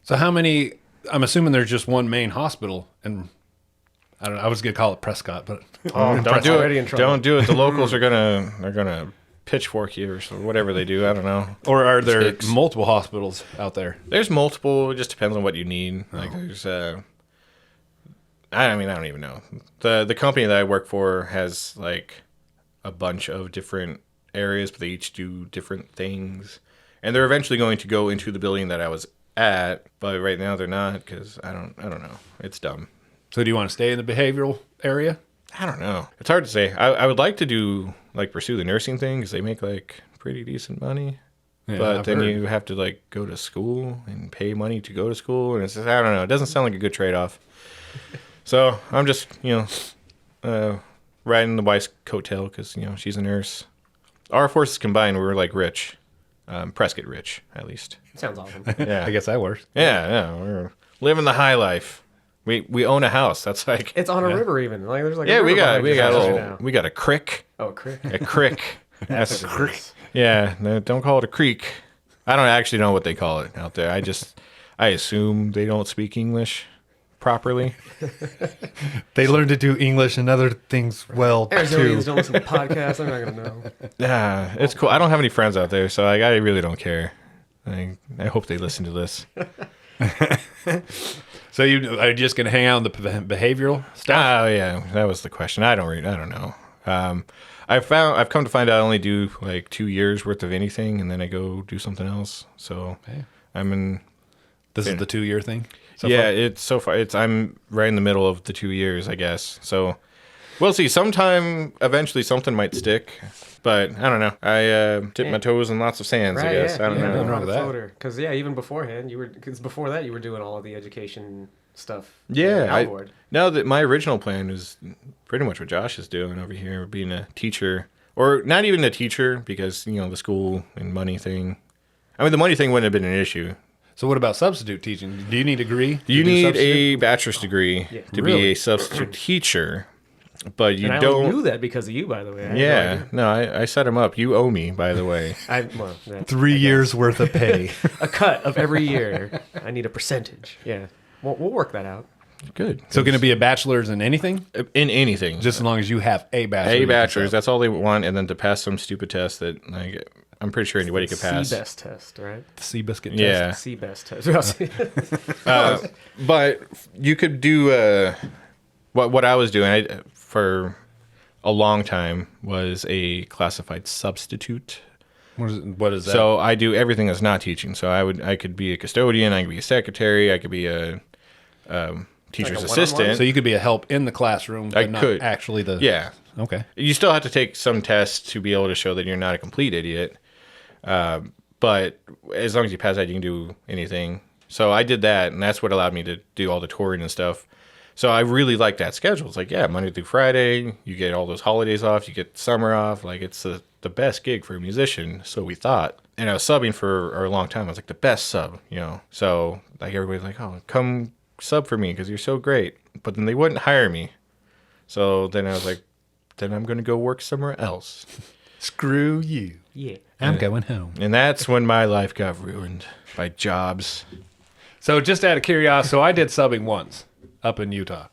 Speaker 1: how many? I'm assuming there's just one main hospital, and I don't know. I was gonna call it Prescott, but
Speaker 3: don't do
Speaker 2: already in
Speaker 3: it.
Speaker 2: trouble.
Speaker 3: Don't do it. The locals are gonna pitchfork you or whatever they do. I don't know.
Speaker 1: or are there
Speaker 3: Sticks.
Speaker 1: multiple hospitals out there?
Speaker 3: There's multiple. It just depends on what you need. Like there's I don't even know. The company that I work for has like a bunch of different areas, but they each do different things. And they're eventually going to go into the building that I was at, but right now they're not because I don't know. It's dumb.
Speaker 1: So do you want to stay in the behavioral area?
Speaker 3: I don't know. It's hard to say. I would like to pursue the nursing thing because they make like pretty decent money.
Speaker 1: Yeah,
Speaker 3: But
Speaker 1: I've
Speaker 3: then
Speaker 1: heard.
Speaker 3: you have to like go to school and pay money to go to school, and it's just, I don't know. It doesn't sound like a good trade-off. So I'm just riding the wife's coattail because she's a nurse. Our forces combined, we were like rich, Prescott rich at least.
Speaker 2: Sounds awesome.
Speaker 3: Yeah,
Speaker 1: I guess that works.
Speaker 3: Yeah, we're living the high life. We own a house. That's like
Speaker 2: It's on a river even. Like there's like
Speaker 3: yeah.
Speaker 2: a
Speaker 3: We
Speaker 2: river
Speaker 3: got
Speaker 2: behind your house right now.
Speaker 3: we got a crick.
Speaker 2: Oh, crick.
Speaker 3: A crick. That's
Speaker 2: what it is.
Speaker 3: yeah. No, don't call it a creek. I don't actually know what they call it out there. I assume they don't speak English properly.
Speaker 1: They learn to do English and other things well
Speaker 2: Arizonians don't listen to podcasts. I'm not gonna know.
Speaker 3: Yeah, it's cool. I don't have any friends out there, so I really don't care. I hope they listen to this.
Speaker 1: So you are you just gonna hang out in the behavioral stuff?
Speaker 3: Oh yeah, that was the question. I don't know. I've come to find out I only do like 2 years worth of anything, and then I go do something else. So
Speaker 1: Hey.
Speaker 3: I'm in.
Speaker 1: This is the 2-year thing. So
Speaker 3: Yeah,
Speaker 1: far?
Speaker 3: it's so far. I'm right in the middle of the 2 years, I guess. So we'll see. Sometime eventually something might stick, but I don't know. I dip my toes in lots of sands. I guess I don't know.
Speaker 1: nothing wrong with that.
Speaker 2: Because even beforehand, because before that you were doing all of the education stuff.
Speaker 3: Yeah,
Speaker 2: outboard.
Speaker 3: now that my original plan was pretty much what Josh is doing over here, being a teacher, or not even a teacher, because the school and money thing. I mean, the money thing wouldn't have been an issue.
Speaker 1: So what about substitute teaching? Do you need a degree?
Speaker 3: You
Speaker 1: to do
Speaker 3: need
Speaker 1: substitute?
Speaker 3: a bachelor's degree to be
Speaker 1: Really?
Speaker 3: a substitute teacher. but you
Speaker 2: And I
Speaker 3: don't.
Speaker 2: only knew that because of you, by the way. I had no
Speaker 3: Yeah,
Speaker 2: idea.
Speaker 3: no, I set him up. You owe me, by the way.
Speaker 2: Well, that-
Speaker 1: 3
Speaker 2: I guess.
Speaker 1: years worth of pay.
Speaker 2: A cut of every year. I need a percentage. Yeah. We'll work that out.
Speaker 3: Good.
Speaker 1: So can it be a bachelor's in anything?
Speaker 3: In anything,
Speaker 1: Just as long as you have a bachelor's.
Speaker 3: a
Speaker 1: you can
Speaker 3: bachelor's.
Speaker 1: sub.
Speaker 3: That's all they want, and then to pass some stupid test that like I'm pretty sure anybody could pass.
Speaker 2: C-best test, right?
Speaker 1: The Seabiscuit test.
Speaker 3: Yeah,
Speaker 2: C-best test.
Speaker 3: but you could do what I was doing for a long time was a classified substitute.
Speaker 1: What is that?
Speaker 3: So I do everything that's not teaching. So I could be a custodian, I could be a secretary, I could be a teacher's
Speaker 2: Like a
Speaker 3: assistant.
Speaker 1: So you could be a help in the classroom, but
Speaker 3: I
Speaker 1: not
Speaker 3: could.
Speaker 1: actually the.
Speaker 3: Yeah.
Speaker 1: Okay.
Speaker 3: You still have to take some tests to be able to show that you're not a complete idiot. But as long as you pass that, you can do anything. So I did that, and that's what allowed me to do all the touring and stuff. So I really like that schedule. It's like, yeah, Monday through Friday, you get all those holidays off, you get summer off. Like, it's the best gig for a musician, so we thought. And I was subbing for a long time. I was like, the best sub, you know. So, like, everybody's like, oh, come sub for me because you're so great. But then they wouldn't hire me. So then I was like, then I'm going to go work somewhere else.
Speaker 1: Screw you.
Speaker 2: Yeah.
Speaker 1: I'm going home.
Speaker 3: And that's when my life got ruined by jobs.
Speaker 1: So just out of curiosity, so I did subbing once up in Utah.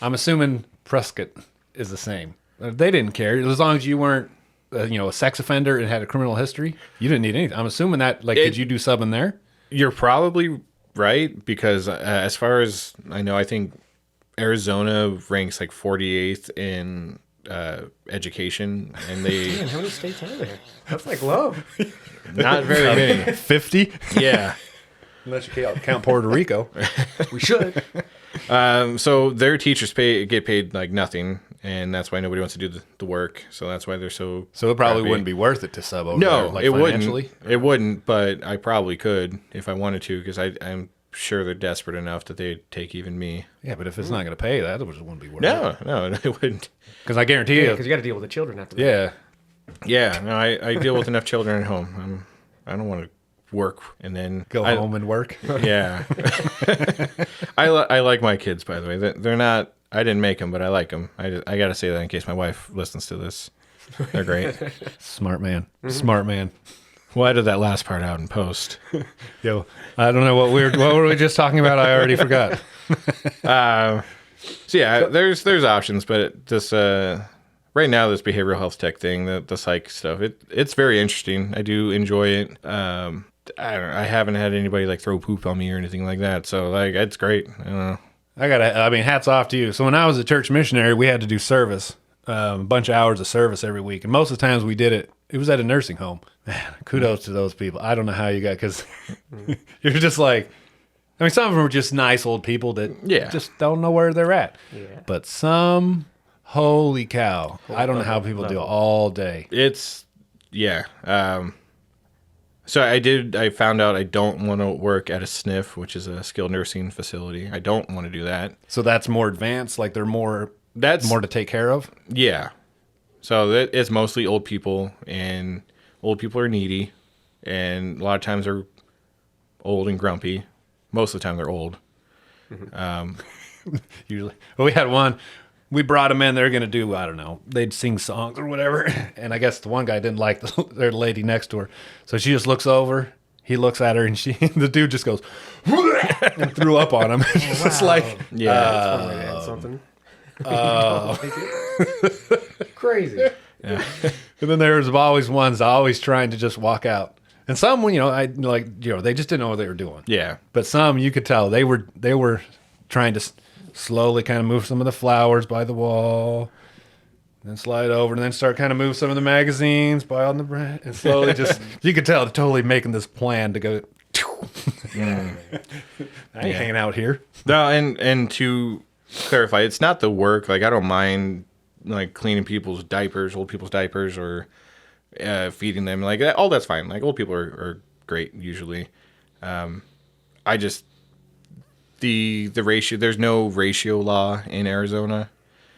Speaker 1: I'm assuming Prescott is the same. They didn't care as long as you weren't, a sex offender and had a criminal history. You didn't need anything. I'm assuming that. Like, did you do subbing there?
Speaker 3: You're probably right because as far as I know, I think Arizona ranks like 48th in education, and they
Speaker 2: Man, how many states are there? That's like love.
Speaker 3: not very many.
Speaker 1: 50,
Speaker 3: Yeah.
Speaker 1: unless you count Puerto Rico.
Speaker 2: We should.
Speaker 3: So their teachers get paid like nothing, and that's why nobody wants to do the work. So that's why they're so.
Speaker 1: So it probably
Speaker 3: crappy.
Speaker 1: wouldn't be worth it to sub over
Speaker 3: No,
Speaker 1: there, like
Speaker 3: it
Speaker 1: financially.
Speaker 3: wouldn't. It wouldn't, but I probably could if I wanted to, because I'm sure they're desperate enough that they'd take even me.
Speaker 1: Yeah, but if it's not going to pay, that just wouldn't be worth it.
Speaker 3: No, it wouldn't.
Speaker 1: Because I guarantee you,
Speaker 2: Because you got to deal with the children after that.
Speaker 1: yeah,
Speaker 3: Yeah, no, I deal with enough children at home. I don't want to work and then
Speaker 1: go home and work.
Speaker 3: Yeah, I like my kids. By the way, they're not. I didn't make them, but I like them. I got to say that in case my wife listens to this. They're great.
Speaker 1: Smart man. Smart man.
Speaker 3: Well, I did that last part out in post.
Speaker 1: Yo, I don't know what were we just talking about? I already forgot.
Speaker 3: So yeah, there's options, but this right now this behavioral health tech thing, the psych stuff, it's very interesting. I do enjoy it. I haven't had anybody like throw poop on me or anything like that, so like it's great. I don't know.
Speaker 1: I mean, hats off to you. So when I was a church missionary, we had to do service, a bunch of hours of service every week, and most of the times we did it. It was at a nursing home. Man, kudos to those people. I don't know how you got, because you're just like, I mean, some of them are just nice old people that just don't know where they're at.
Speaker 2: Yeah.
Speaker 1: But some, holy cow, I don't know how people do it all day.
Speaker 3: It's yeah. So I found out I don't want to work at a SNF, which is a skilled nursing facility. I don't want to do that.
Speaker 1: So that's more advanced, like they're more to take care of.
Speaker 3: Yeah. So it's mostly old people, and old people are needy, and a lot of times they're old and grumpy. Most of the time they're old.
Speaker 1: Usually. Well, we had one. We brought them in. They're going to do, I don't know, they'd sing songs or whatever. And I guess the one guy didn't like their lady next to her. So she just looks over. He looks at her, and the dude just goes and threw up on him. It's just like,
Speaker 3: Yeah.
Speaker 2: That's one way to add something. Crazy.
Speaker 1: and then there's always ones always trying to just walk out. And some, they just didn't know what they were doing.
Speaker 3: Yeah.
Speaker 1: But some, you could tell they were trying to slowly kind of move some of the flowers by the wall, then slide over, and then start kind of move some of the magazines by on the bread, and slowly just, you could tell they're totally making this plan to go, I ain't hanging out here.
Speaker 3: No, and to clarify, it's not the work. Like, I don't mind like cleaning old people's diapers, or feeding them. Like, all that's fine. Like, old people are great usually. I just the ratio. There's no ratio law in Arizona,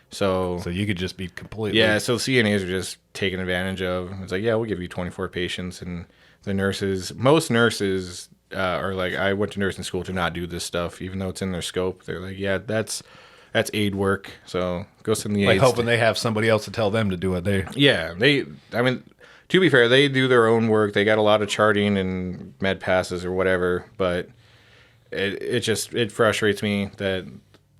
Speaker 3: so
Speaker 1: you could just be completely
Speaker 3: So CNAs are just taken advantage of. It's like, yeah, we'll give you 24 patients, and most nurses are like, I went to nursing school to not do this stuff, even though it's in their scope. They're like, yeah, that's that's aide work. So go send the
Speaker 1: Like
Speaker 3: aides.
Speaker 1: hoping they have somebody else to tell them to do it.
Speaker 3: Yeah, I mean, to be fair, they do their own work. They got a lot of charting and med passes or whatever, but it frustrates me that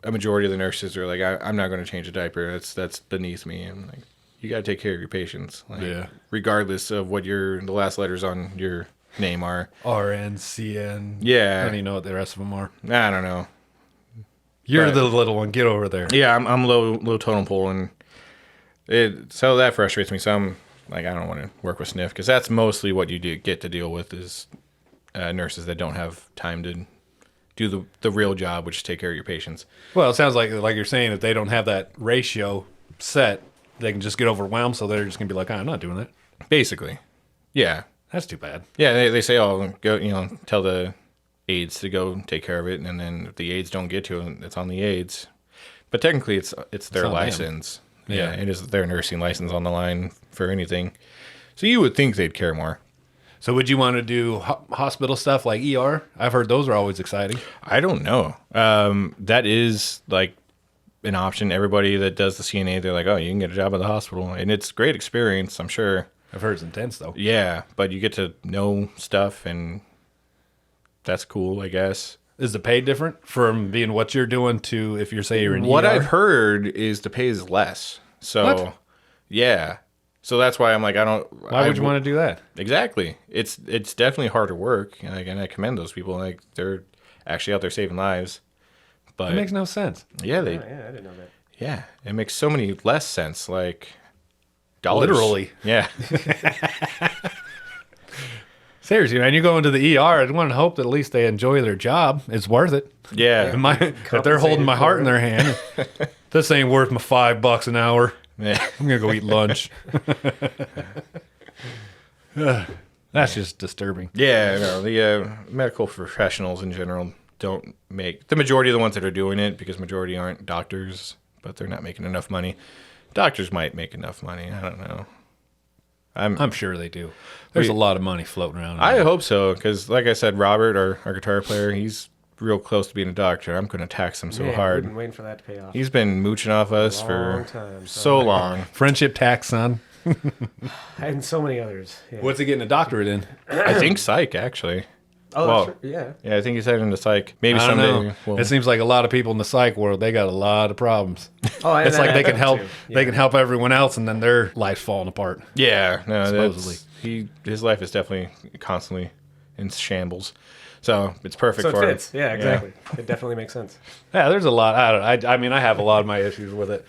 Speaker 3: a majority of the nurses are like, I'm not going to change a diaper. That's beneath me. And like, you got to take care of your patients. Like,
Speaker 1: Yeah.
Speaker 3: regardless of what the last letters on your name are.
Speaker 1: RN, CN.
Speaker 3: Yeah.
Speaker 1: I don't even know what the rest of them are.
Speaker 3: I don't know.
Speaker 1: You're
Speaker 3: But-
Speaker 1: the little one. Get over there.
Speaker 3: Yeah, I'm low totem pole, and so that frustrates me. So I'm like, I don't want to work with sniff because that's mostly what you get to deal with is nurses that don't have time to do the real job, which is take care of your patients.
Speaker 1: Well, it sounds like you're saying if they don't have that ratio set, they can just get overwhelmed. So they're just gonna be like, I'm not doing that.
Speaker 3: Basically, yeah,
Speaker 1: That's too bad.
Speaker 3: yeah. They say, oh, go, tell the aides to go take care of it, and then if the aides don't get to it, it's on the aides. But technically, it's their
Speaker 1: on them.
Speaker 3: license.
Speaker 1: Yeah.
Speaker 3: It is their nursing license on the line for anything. So you would think they'd care more.
Speaker 1: So would you want to do hospital stuff like ER? I've heard those are always exciting.
Speaker 3: I don't know. That is like an option. Everybody that does the CNA, they're like, oh, you can get a job at the hospital. And it's great experience, I'm sure.
Speaker 1: I've heard it's intense though.
Speaker 3: Yeah, but you get to know stuff, and that's cool, I guess.
Speaker 1: Is the pay different from being what you're doing to if you're you're in
Speaker 3: What
Speaker 1: ER?
Speaker 3: I've heard is the pay is less. So,
Speaker 1: What?
Speaker 3: yeah. So that's why I'm like,
Speaker 1: Why would you want to do that?
Speaker 3: Exactly. It's definitely harder work. And I commend those people. Like, they're actually out there saving lives. But
Speaker 1: It makes no sense.
Speaker 3: yeah,
Speaker 2: Yeah, I didn't know that.
Speaker 3: Yeah, it makes so many less sense. Like dollars.
Speaker 1: Literally.
Speaker 3: Yeah.
Speaker 1: Seriously, man, you go into the ER, I'd want to hope that at least they enjoy their job. It's worth it.
Speaker 3: Yeah.
Speaker 1: If they're holding my heart in their hand, this ain't worth my $5 an hour.
Speaker 3: Yeah.
Speaker 1: I'm gonna go eat lunch. That's just disturbing.
Speaker 3: Yeah, no, the medical professionals in general don't make the majority of the ones that are doing it, because majority aren't doctors, but they're not making enough money. Doctors might make enough money. I don't know.
Speaker 1: I'm sure they do. There's a lot of money floating around.
Speaker 3: I hope so, because like I said, Robert, our guitar player, he's real close to being a doctor. I'm going to tax him so
Speaker 2: Yeah,
Speaker 3: hard.
Speaker 2: I've been waiting for that to pay off.
Speaker 3: He's been mooching off us
Speaker 2: Long
Speaker 3: for
Speaker 2: time,
Speaker 3: so long.
Speaker 1: Friendship tax, son.
Speaker 2: And so many others. Yeah.
Speaker 1: What's he getting a doctorate in?
Speaker 3: I think psych, actually.
Speaker 2: Oh,
Speaker 3: well,
Speaker 2: that's right. Yeah.
Speaker 3: Yeah, I think he's heading into psych. Maybe
Speaker 1: I don't
Speaker 3: someday.
Speaker 1: know.
Speaker 3: We'll,
Speaker 1: It seems like a lot of people in the psych world, they got a lot of problems.
Speaker 2: Oh,
Speaker 1: It's like they can help.
Speaker 2: Too.
Speaker 1: They
Speaker 2: Yeah.
Speaker 1: can help everyone else, and then their life's falling apart.
Speaker 3: yeah, no,
Speaker 1: Supposedly.
Speaker 3: his life is definitely constantly in shambles. So it's perfect
Speaker 2: So it
Speaker 3: for
Speaker 2: fits.
Speaker 3: him.
Speaker 2: Yeah, exactly. It definitely makes sense.
Speaker 1: Yeah, there's a lot. I mean, I have a lot of my issues with it.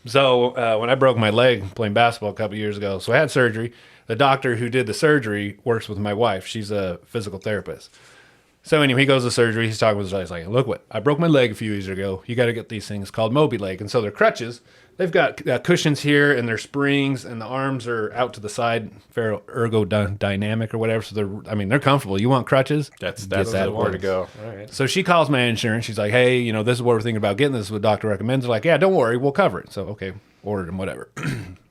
Speaker 1: So when I broke my leg playing basketball a couple years ago, so I had surgery. The doctor who did the surgery works with my wife. She's a physical therapist. So anyway, he goes to surgery. He's talking with his wife. He's like, look, what I broke my leg a few years ago. You got to get these things called Moby leg. And so they're crutches. They've got cushions here, and they're springs, and the arms are out to the side, ergodynamic or whatever. So they're comfortable. You want crutches?
Speaker 3: That's
Speaker 1: Get that
Speaker 3: where to
Speaker 1: ones.
Speaker 3: go.
Speaker 2: All right.
Speaker 1: So she calls my insurance. She's like, hey, this is what we're thinking about getting. This is what doctor recommends. They're like, yeah, don't worry. We'll cover it. So, okay, ordered and whatever.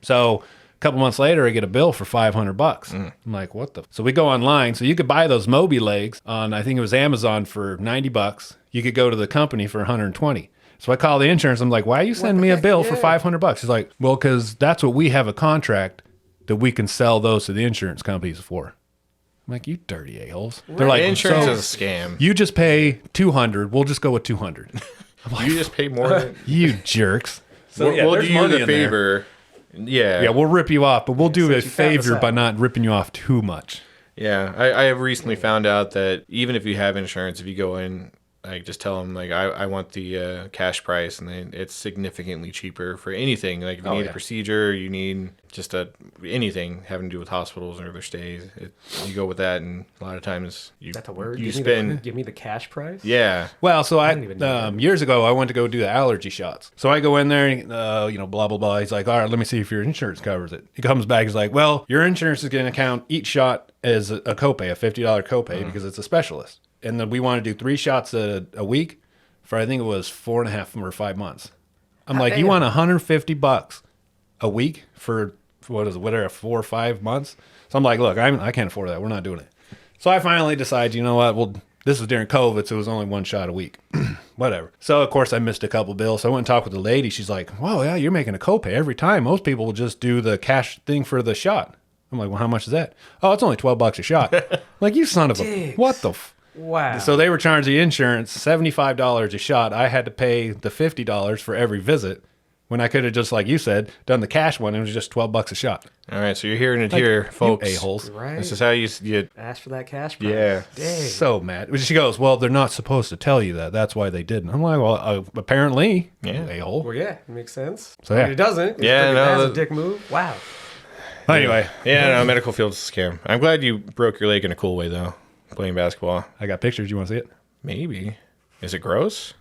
Speaker 1: So a couple months later, I get a bill for $500. I'm like, what the? So we go online. So you could buy those Moby legs on, I think it was Amazon for $90. You could go to the company for $120. So I call the insurance. I'm like, why are you sending me a bill for $500? He's like, well, because that's what we have a contract that we can sell those to the insurance companies for. I'm like, you dirty a-holes. They're like,
Speaker 3: Insurance
Speaker 1: so
Speaker 3: is a scam.
Speaker 1: you just pay $200. We'll just go with $200.
Speaker 3: You just pay more than
Speaker 1: You jerks. So
Speaker 3: we'll
Speaker 1: there's
Speaker 3: do you
Speaker 1: money
Speaker 3: the
Speaker 1: in there.
Speaker 3: favor. Yeah.
Speaker 1: Yeah, we'll rip you off, but we'll do a
Speaker 2: since you found us
Speaker 1: favor
Speaker 2: out.
Speaker 1: by not ripping you off too much.
Speaker 3: Yeah, I have recently found out that even if you have insurance, if you go in, like, just tell them, like, I want the cash price, and then it's significantly cheaper for anything. Like, if you need a procedure, you need just anything having to do with hospitals or their stays, you go with that, and a lot of times
Speaker 2: That's a word.
Speaker 3: you
Speaker 2: Give me
Speaker 3: spend.
Speaker 2: give me the cash price.
Speaker 3: Yeah.
Speaker 1: Well, so I
Speaker 2: didn't even know
Speaker 1: years ago, I went to go do the allergy shots. So I go in there, and, blah, blah, blah. He's like, all right, let me see if your insurance covers it. He comes back, he's like, well, your insurance is going to count each shot as a copay, a $50 copay, because it's a specialist. And then we want to do 3 shots a week for, I think it was 4.5 or 5 months. I'm like, you want $150 a week for what is it, whatever, 4 or 5 months? So I'm like, look, I can't afford that. We're not doing it. So I finally decide, you know what? Well, this was during COVID, so it was only 1 shot a week. whatever. So, of course, I missed a couple bills. So I went and talked with the lady. She's like, whoa, yeah, you're making a copay every time. Most people will just do the cash thing for the shot. I'm like, well, how much is that? Oh, it's only $12 a shot. Like, you son of a...
Speaker 2: Dicks.
Speaker 1: What the...
Speaker 2: Wow.
Speaker 1: So they were charging the insurance $75 a shot. I had to pay the $50 for every visit when I could have just, like you said, done the cash one. It was just $12 a shot.
Speaker 3: All right, so you're hearing it here, folks.
Speaker 1: A-holes.
Speaker 2: Right.
Speaker 3: This is how you
Speaker 2: Ask for that cash prize.
Speaker 3: yeah.
Speaker 2: Dang.
Speaker 1: So mad. She goes, well, they're not supposed to tell you that. That's why they didn't. I'm like, well, apparently,
Speaker 3: Yeah.
Speaker 1: a-hole.
Speaker 2: Well, yeah, makes sense.
Speaker 1: So, yeah.
Speaker 2: But it doesn't.
Speaker 3: Yeah,
Speaker 2: That's
Speaker 3: no,
Speaker 2: a dick move. Wow.
Speaker 1: Anyway,
Speaker 3: Yeah, no, medical field's a scam. I'm glad you broke your leg in a cool way, though, playing basketball.
Speaker 1: I got pictures. You want to see it?
Speaker 3: Maybe. Is it gross?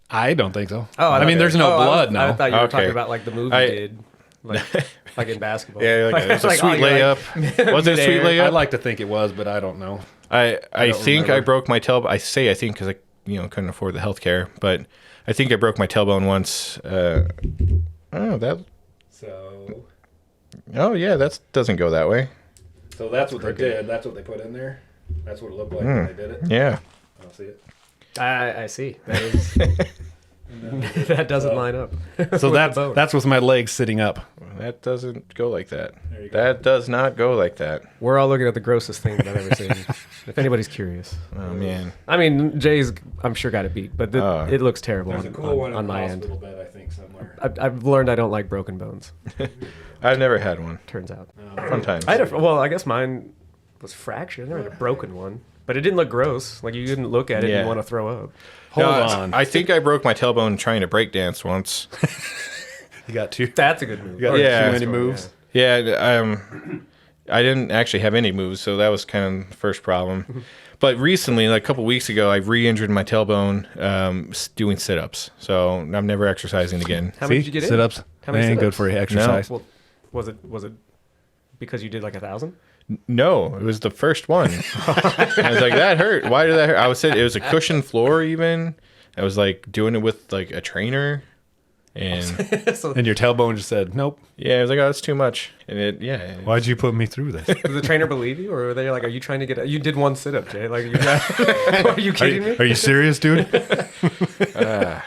Speaker 1: I don't think so.
Speaker 2: Oh,
Speaker 1: I mean, there's no blood
Speaker 2: I
Speaker 1: now.
Speaker 2: thought you were
Speaker 3: Okay.
Speaker 2: talking about like the move you did, like in basketball.
Speaker 3: Yeah, like, it was a
Speaker 2: Like,
Speaker 3: sweet
Speaker 2: you're like,
Speaker 3: layup. Was it a sweet
Speaker 2: midair.
Speaker 1: I'd
Speaker 3: layup?
Speaker 1: like to think it was, but I don't know.
Speaker 3: I think I
Speaker 1: remember.
Speaker 3: broke my tailbone. I think because I couldn't afford the health care, but I think I broke my tailbone once. Oh, that.
Speaker 1: So
Speaker 3: That doesn't go that way.
Speaker 1: that's what they did. That's what they put in there. That's what it looked like when they did it.
Speaker 3: Yeah.
Speaker 1: I don't see it.
Speaker 2: I see. That is. That doesn't line up.
Speaker 1: So
Speaker 2: with the bone.
Speaker 1: that's with my legs sitting up.
Speaker 3: That doesn't go like that.
Speaker 1: you go.
Speaker 3: That does not go like that.
Speaker 2: We're all looking at the grossest thing that I've ever seen. If anybody's curious.
Speaker 3: Oh man.
Speaker 2: I mean, Jay's, I'm sure, got it beat, but it looks terrible
Speaker 1: There's a
Speaker 2: on,
Speaker 1: cool one
Speaker 2: on
Speaker 1: in the
Speaker 2: my end.
Speaker 1: hospital bed, I think, somewhere.
Speaker 2: I've learned I don't like broken bones,
Speaker 3: I've never had one.
Speaker 2: turns out.
Speaker 3: Fun times.
Speaker 2: I guess mine was fractured. I never had a broken one. But it didn't look gross. Like, you didn't look at it
Speaker 3: Yeah.
Speaker 2: and want to throw up.
Speaker 1: Hold
Speaker 3: No,
Speaker 1: on.
Speaker 3: I think I broke my tailbone trying to break dance once.
Speaker 1: You got two.
Speaker 2: That's a good move.
Speaker 1: You got
Speaker 3: Yeah.
Speaker 1: too many moves.
Speaker 3: Yeah, I didn't actually have any moves, so that was kind of the first problem. But recently, like a couple weeks ago, I re-injured my tailbone doing sit-ups. So I'm never exercising again.
Speaker 2: How many did you get in?
Speaker 1: Sit-ups.
Speaker 2: How
Speaker 1: They
Speaker 2: many
Speaker 1: ain't good
Speaker 2: sit-ups?
Speaker 1: for your exercise.
Speaker 2: Well, was it because you did like 1,000?
Speaker 3: No, it was the first one. I was like, that hurt. Why did that hurt? I was saying it was a cushioned floor even. I was like doing it with like a trainer. And
Speaker 2: So
Speaker 1: And your tailbone just said, nope.
Speaker 3: yeah, I was like, oh, that's too much. And
Speaker 1: Why'd you put me through this?
Speaker 2: did the trainer believe you? Or were they like, are you trying to get... You did one sit-up, Jay. Like, are you kidding me?
Speaker 1: Are you serious, dude?
Speaker 3: yeah.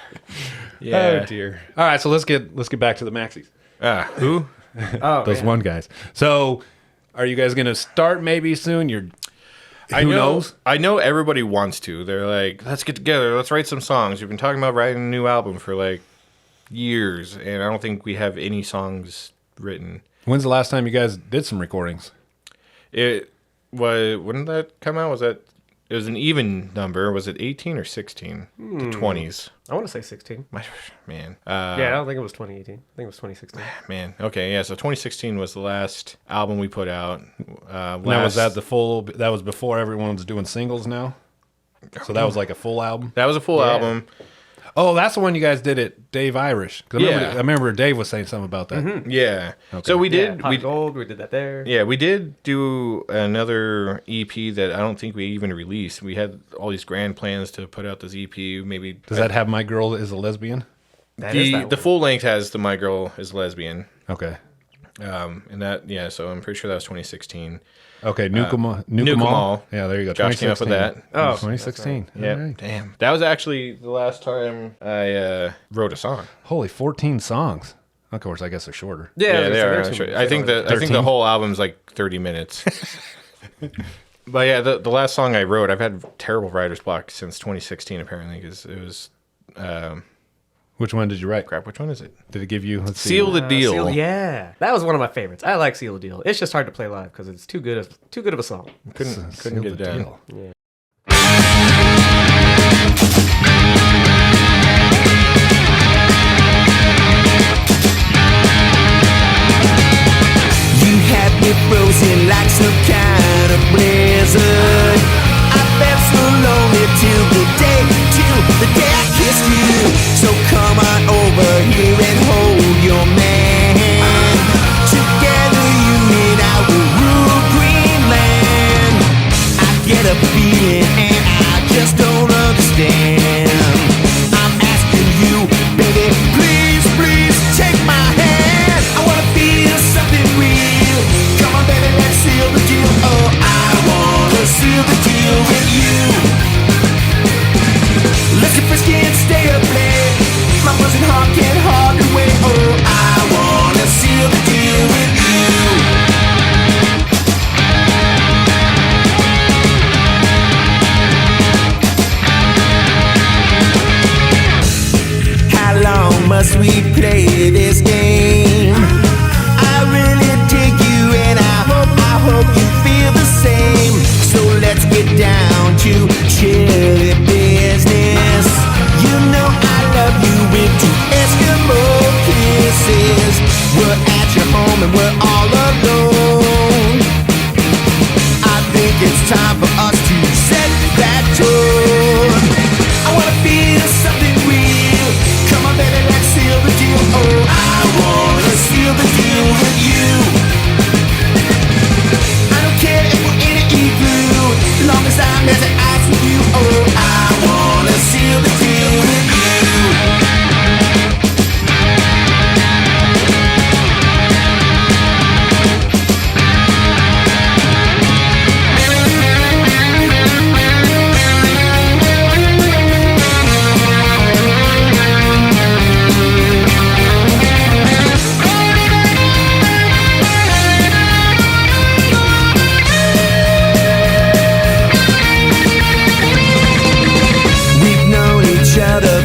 Speaker 1: Oh dear. All right, so let's get back to the Maxies.
Speaker 3: Who?
Speaker 2: Oh,
Speaker 1: Those
Speaker 2: yeah.
Speaker 1: one guys. So, are you guys gonna start maybe soon? Who knows?
Speaker 3: I know everybody wants to. They're like, let's get together. Let's write some songs. We've been talking about writing a new album for like years, and I don't think we have any songs written.
Speaker 1: When's the last time you guys did some recordings?
Speaker 3: When did that come out? It was an even number. Was it 18 or 16? The 20s.
Speaker 2: I want to say 16.
Speaker 3: Man.
Speaker 2: Yeah, I don't think it was 2018. I think it was 2016.
Speaker 3: Man. Okay, yeah. So 2016 was the last album we put out.
Speaker 1: Now was that the full? That was before everyone was doing singles. Now, so that was like a full album.
Speaker 3: That was a full
Speaker 2: Yeah.
Speaker 3: album.
Speaker 1: Oh, that's the one you guys did at Dave Irish. 'Cause
Speaker 3: Yeah.
Speaker 1: I remember Dave was saying something about that.
Speaker 3: Yeah. So we
Speaker 2: Yeah,
Speaker 3: did.
Speaker 2: Pot
Speaker 3: we
Speaker 2: Gold, we did that there.
Speaker 3: Yeah, we did do another EP that I don't think we even released. We had all these grand plans to put out this EP. Maybe
Speaker 1: Does that have My Girl Is a Lesbian?
Speaker 2: That is
Speaker 3: the
Speaker 2: that
Speaker 3: the
Speaker 2: one.
Speaker 3: full length has the My Girl Is Lesbian,
Speaker 1: Okay.
Speaker 3: and that so I'm pretty sure that was 2016.
Speaker 1: Okay. Nuke 'em
Speaker 3: Nuke 'em
Speaker 1: all.
Speaker 3: all.
Speaker 1: Yeah, there you go.
Speaker 3: Josh came up with that.
Speaker 2: Oh,
Speaker 1: 2016.
Speaker 3: Yeah,
Speaker 1: All right.
Speaker 3: damn, that was actually the last time I wrote a song.
Speaker 1: Holy, 14 songs. Of course, I guess they're shorter.
Speaker 2: Yeah,
Speaker 3: they are.
Speaker 2: they're
Speaker 3: Sure.
Speaker 2: too
Speaker 3: I think
Speaker 2: much.
Speaker 3: the
Speaker 1: 13?
Speaker 3: whole album's like 30 minutes. But yeah, the last song I wrote, I've had terrible writer's block since 2016 apparently, because it was
Speaker 1: Which one did you write?
Speaker 3: crap. Which one is it?
Speaker 1: Did it give you? Let's see.
Speaker 3: Seal the Deal.
Speaker 2: Yeah, that was one of my favorites. I like Seal the Deal. It's just hard to play live because it's too good of a song.
Speaker 3: Couldn't
Speaker 1: Seal
Speaker 3: get it
Speaker 1: the
Speaker 3: done.
Speaker 1: Deal.
Speaker 4: You had me frozen like some kind of blizzard. I felt so lonely till the day I kissed you. So come on over here and hold your man. Together you and I will rule Greenland. I get a feeling and I when we're all alone. I think it's time for us to set that tone. I wanna feel something real. Come on, baby, let's seal the deal. Oh, I wanna seal the deal with you. I don't care if we're in an igloo, long as I'm as an ice with you. Oh, I wanna seal the deal with you.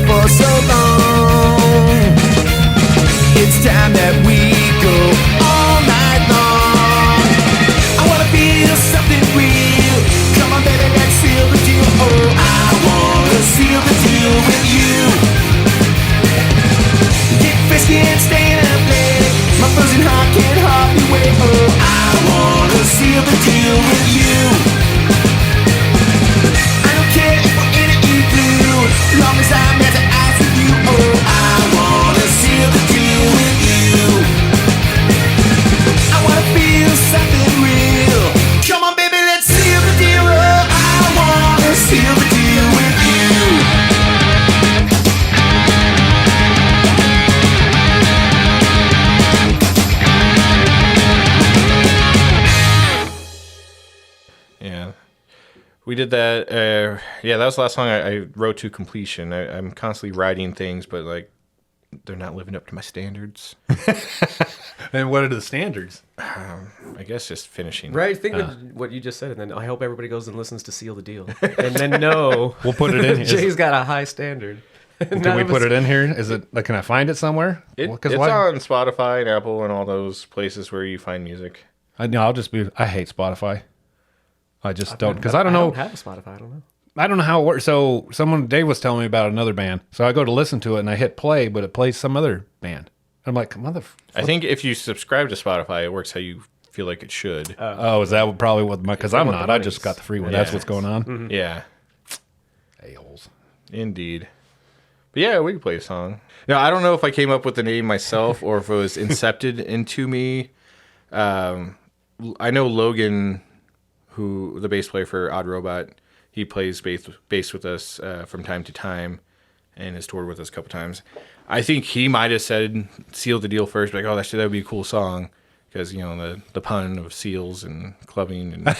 Speaker 4: For so long, it's time that we go all night long. I wanna feel something real. Come on, baby, let's seal the deal. Oh, I wanna seal the deal with you. Get frisky and stay up late. My frozen heart can't hardly wait. Oh, I wanna seal the deal with you. I don't care if we're in an igloo, long as I'm as an ice with you. Oh, I wanna seal the deal with you. I wanna feel something real. Come on, baby, let's seal the deal. Oh, I wanna seal the deal with you.
Speaker 3: Yeah. We did that. Yeah, that was the last song I wrote to completion. I'm constantly writing things, but like they're not living up to my standards.
Speaker 1: And what are the standards?
Speaker 3: I guess just finishing.
Speaker 2: Right, think of what you just said, and then I hope everybody goes and listens to Seal the Deal. And then know
Speaker 1: We'll put it in here.
Speaker 2: Jay's got a high standard.
Speaker 1: Can we put it in here? Is it like, can I find it somewhere?
Speaker 3: It's
Speaker 1: why?
Speaker 3: on Spotify and Apple and all those places where you find music.
Speaker 1: I hate Spotify. I just don't, because I don't know.
Speaker 2: I don't have a Spotify, I don't know.
Speaker 1: I don't know how it works. So Dave was telling me about another band. So I go to listen to it and I hit play, but it plays some other band. I'm like,
Speaker 3: I think if you subscribe to Spotify, it works how you feel like it should.
Speaker 1: is that probably what because I'm
Speaker 2: want
Speaker 1: not.
Speaker 2: the
Speaker 1: I
Speaker 2: monies.
Speaker 1: just got the free one.
Speaker 3: Yeah.
Speaker 1: That's what's going on.
Speaker 3: Yeah,
Speaker 1: A-holes.
Speaker 3: indeed. But yeah, we can play a song. Now, I don't know if I came up with the name myself or if it was incepted into me. I know Logan, who the bass player for Odd Robot, he plays bass with us from time to time and has toured with us a couple times. I think he might have said "Seal the Deal" first, like, oh, that would be a cool song. Because, you know, the pun of seals and clubbing and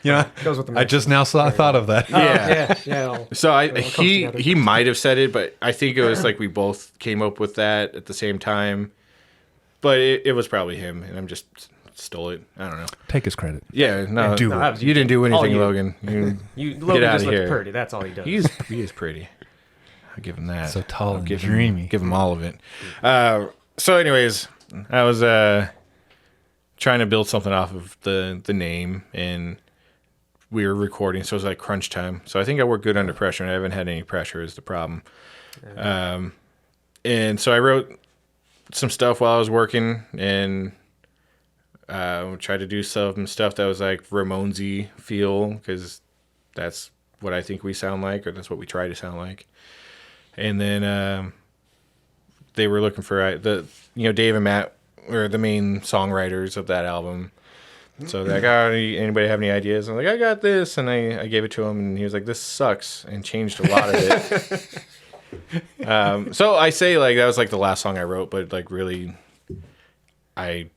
Speaker 1: You know,
Speaker 2: Goes with the
Speaker 1: I just now thought of that.
Speaker 2: yeah.
Speaker 3: so he
Speaker 2: together.
Speaker 3: might have said it, but I think it was like we both came up with that at the same time. But it was probably him, and I'm just stole it. I don't know.
Speaker 1: Take his credit.
Speaker 3: Yeah, no,
Speaker 1: do
Speaker 2: it.
Speaker 3: you didn't do anything,
Speaker 2: you.
Speaker 3: Logan.
Speaker 2: You
Speaker 3: Get
Speaker 2: Logan
Speaker 3: out
Speaker 2: just
Speaker 3: of
Speaker 2: looks
Speaker 3: here.
Speaker 2: pretty. That's all he does.
Speaker 3: He is pretty. I'll give him that.
Speaker 1: So tall
Speaker 3: I'll
Speaker 1: and
Speaker 3: give
Speaker 1: dreamy.
Speaker 3: Give him all of it. So, anyways, I was trying to build something off of the name, and we were recording, so it was like crunch time. So I think I work good under pressure, and I haven't had any pressure is the problem. And so I wrote some stuff while I was working, and tried to do some stuff that was like Ramones-y feel, because that's what I think we sound like, or that's what we try to sound like. And then they were looking for Dave and Matt were the main songwriters of that album. So they're like, oh, anybody have any ideas? I'm like, I got this, and I gave it to him, and he was like, this sucks, and changed a lot of it. So I say like that was like the last song I wrote, but like really, I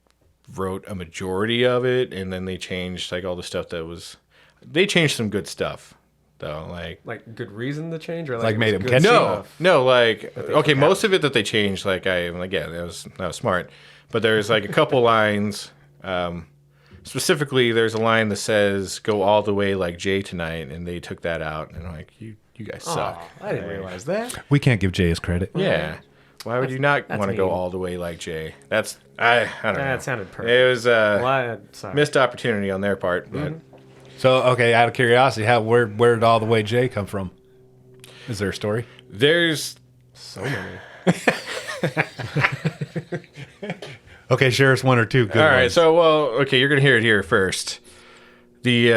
Speaker 3: wrote a majority of it, and then they changed like all the stuff they changed some good stuff though,
Speaker 2: like good reason to change, or
Speaker 1: Like
Speaker 2: it
Speaker 1: made
Speaker 2: was
Speaker 1: him
Speaker 2: good
Speaker 1: catchy?
Speaker 2: stuff?
Speaker 3: No, like
Speaker 2: they
Speaker 3: okay,
Speaker 2: took
Speaker 3: most of it that they changed, like I'm like, yeah, that was smart. But there's like a couple lines. Specifically, there's a line that says "Go all the way like Jay tonight," and they took that out. And I'm like, you guys suck.
Speaker 2: Aw, I didn't realize that.
Speaker 1: We can't give Jay his credit.
Speaker 3: Yeah. Why would you not
Speaker 2: that's
Speaker 3: want to go
Speaker 2: mean.
Speaker 3: all the way like Jay? That's I don't know.
Speaker 2: That sounded perfect.
Speaker 3: It was
Speaker 2: Sorry.
Speaker 3: missed opportunity on their part, but
Speaker 1: So, okay, out of curiosity, where did All the Way Jay come from? Is there a story?
Speaker 3: there's
Speaker 2: So many.
Speaker 1: Okay, share us one or two good
Speaker 3: All right,
Speaker 1: ones.
Speaker 3: so okay, you're gonna hear it here first. The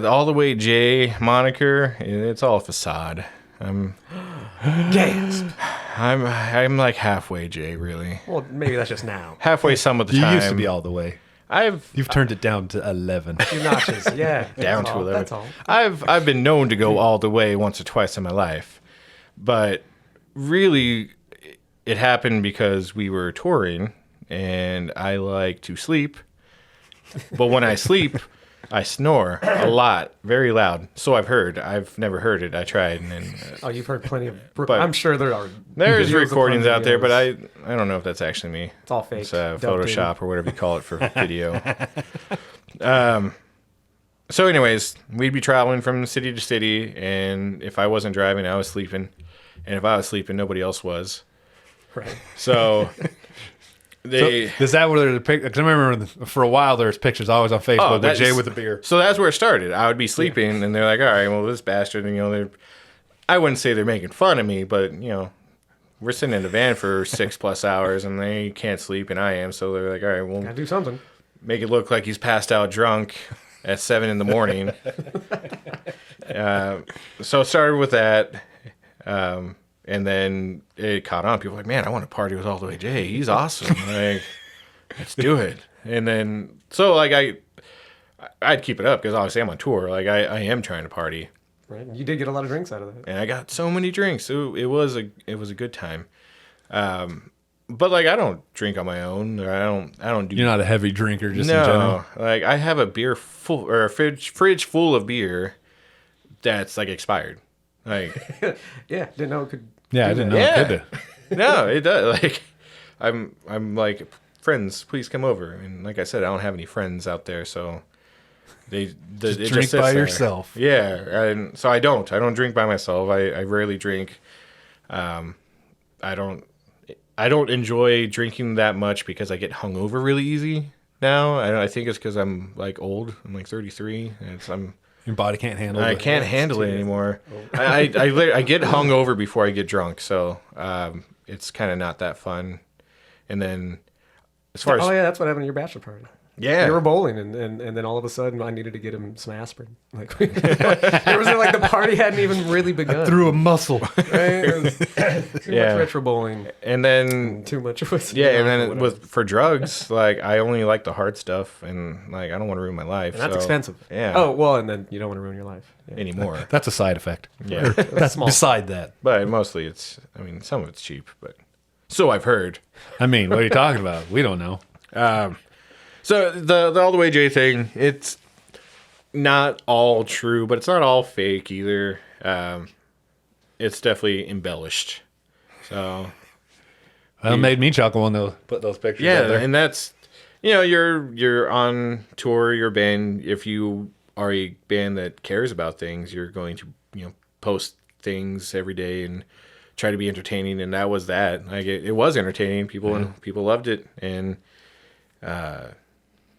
Speaker 3: All the Way J moniker, it's all facade.
Speaker 2: Gasp.
Speaker 3: I'm like halfway J, really.
Speaker 2: Well, maybe that's just now.
Speaker 3: Halfway some of the
Speaker 1: You
Speaker 3: time.
Speaker 1: used to be all the way. You've turned it down to 11.
Speaker 2: 2 notches. Yeah.
Speaker 3: down
Speaker 2: that's
Speaker 3: to
Speaker 2: all,
Speaker 3: 11.
Speaker 2: That's all.
Speaker 3: I've been known to go all the way once or twice in my life, but really, it happened because we were touring, and I like to sleep. But when I sleep, I snore a lot, very loud. So I've heard. I've never heard it. I tried, and then,
Speaker 2: Oh, you've heard plenty of.
Speaker 3: But
Speaker 2: I'm sure there are.
Speaker 3: there's
Speaker 2: videos
Speaker 3: recordings
Speaker 2: upon
Speaker 3: out there, but
Speaker 2: videos.
Speaker 3: I don't know if that's actually me.
Speaker 2: It's all fake.
Speaker 3: It's
Speaker 2: dubbed
Speaker 3: Photoshop or whatever you call it for video. So anyways, we'd be traveling from city to city, and if I wasn't driving, I was sleeping. And if I was sleeping, nobody else was.
Speaker 2: in. Right.
Speaker 3: So they...
Speaker 1: Is that where the picture? Because I remember for a while there's pictures always on Facebook with
Speaker 3: that's-
Speaker 1: Jay with the beer.
Speaker 3: So that's where it started. I would be sleeping, and they're like, all right, well, this bastard, and, I wouldn't say they're making fun of me, but, we're sitting in the van for 6+ hours, and they can't sleep, and I am. So they're like, all right, well,
Speaker 2: Gotta do something.
Speaker 3: make it look like he's passed out drunk at 7 a.m. So it started with that. And then it caught on. People were like, man, I want to party with All the Way Jay. He's awesome. Like, let's do it. And then, so like I'd keep it up because obviously I'm on tour. Like I am trying to party.
Speaker 2: Right. You did get a lot of drinks out of that.
Speaker 3: And I got so many drinks. It was a good time. But like I don't drink on my own. Or I don't do.
Speaker 1: You're not a heavy drinker, just in general.
Speaker 3: No, like I have a beer full or a fridge full of beer that's like expired. Like
Speaker 2: Yeah. Didn't know it could.
Speaker 1: Yeah, I
Speaker 2: do
Speaker 1: didn't
Speaker 2: that.
Speaker 1: know
Speaker 3: Yeah.
Speaker 1: it could do.
Speaker 3: no, it does. Like I'm like, friends, please come over. And like I said, I don't have any friends out there, so it
Speaker 1: drink
Speaker 3: sits
Speaker 1: by
Speaker 3: there.
Speaker 1: yourself.
Speaker 3: Yeah, and so I don't drink by myself. I rarely drink. I don't enjoy drinking that much because I get hungover really easy now. I think it's because I'm like old. I'm like 33. And
Speaker 1: Your body can't handle
Speaker 3: I
Speaker 1: it.
Speaker 3: can't handle it anymore. I get hungover before I get drunk, so it's kind of not that fun. And then, as far as
Speaker 2: Oh yeah, that's what happened at your bachelor party.
Speaker 3: yeah,
Speaker 2: You were bowling, and then all of a sudden, I needed to get him some aspirin. Like, it was like the party hadn't even really begun.
Speaker 1: Through a muscle.
Speaker 2: Right? It was too
Speaker 3: Yeah.
Speaker 2: much retro bowling,
Speaker 3: and then
Speaker 2: too much whiskey.
Speaker 3: yeah, and then for drugs, like I only like the hard stuff, and like I don't want to ruin my life.
Speaker 2: And that's
Speaker 3: so,
Speaker 2: expensive.
Speaker 3: Yeah.
Speaker 2: Oh well, and then you don't want to ruin your life. Yeah.
Speaker 3: Anymore.
Speaker 1: That's a side effect.
Speaker 3: Yeah,
Speaker 1: That's
Speaker 2: small.
Speaker 1: beside that.
Speaker 3: but mostly it's. I mean, some of it's cheap, but so I've heard.
Speaker 1: I mean, what are you talking about? We don't know.
Speaker 3: So the All the Way J thing, it's not all true, but it's not all fake either. It's definitely embellished. So
Speaker 1: Well, it made me chuckle when they put those pictures
Speaker 3: yeah,
Speaker 1: out there.
Speaker 3: and that's you're on tour, you're a band. If you are a band that cares about things, you're going to post things every day and try to be entertaining. And that was that. Like it was entertaining. People loved it, and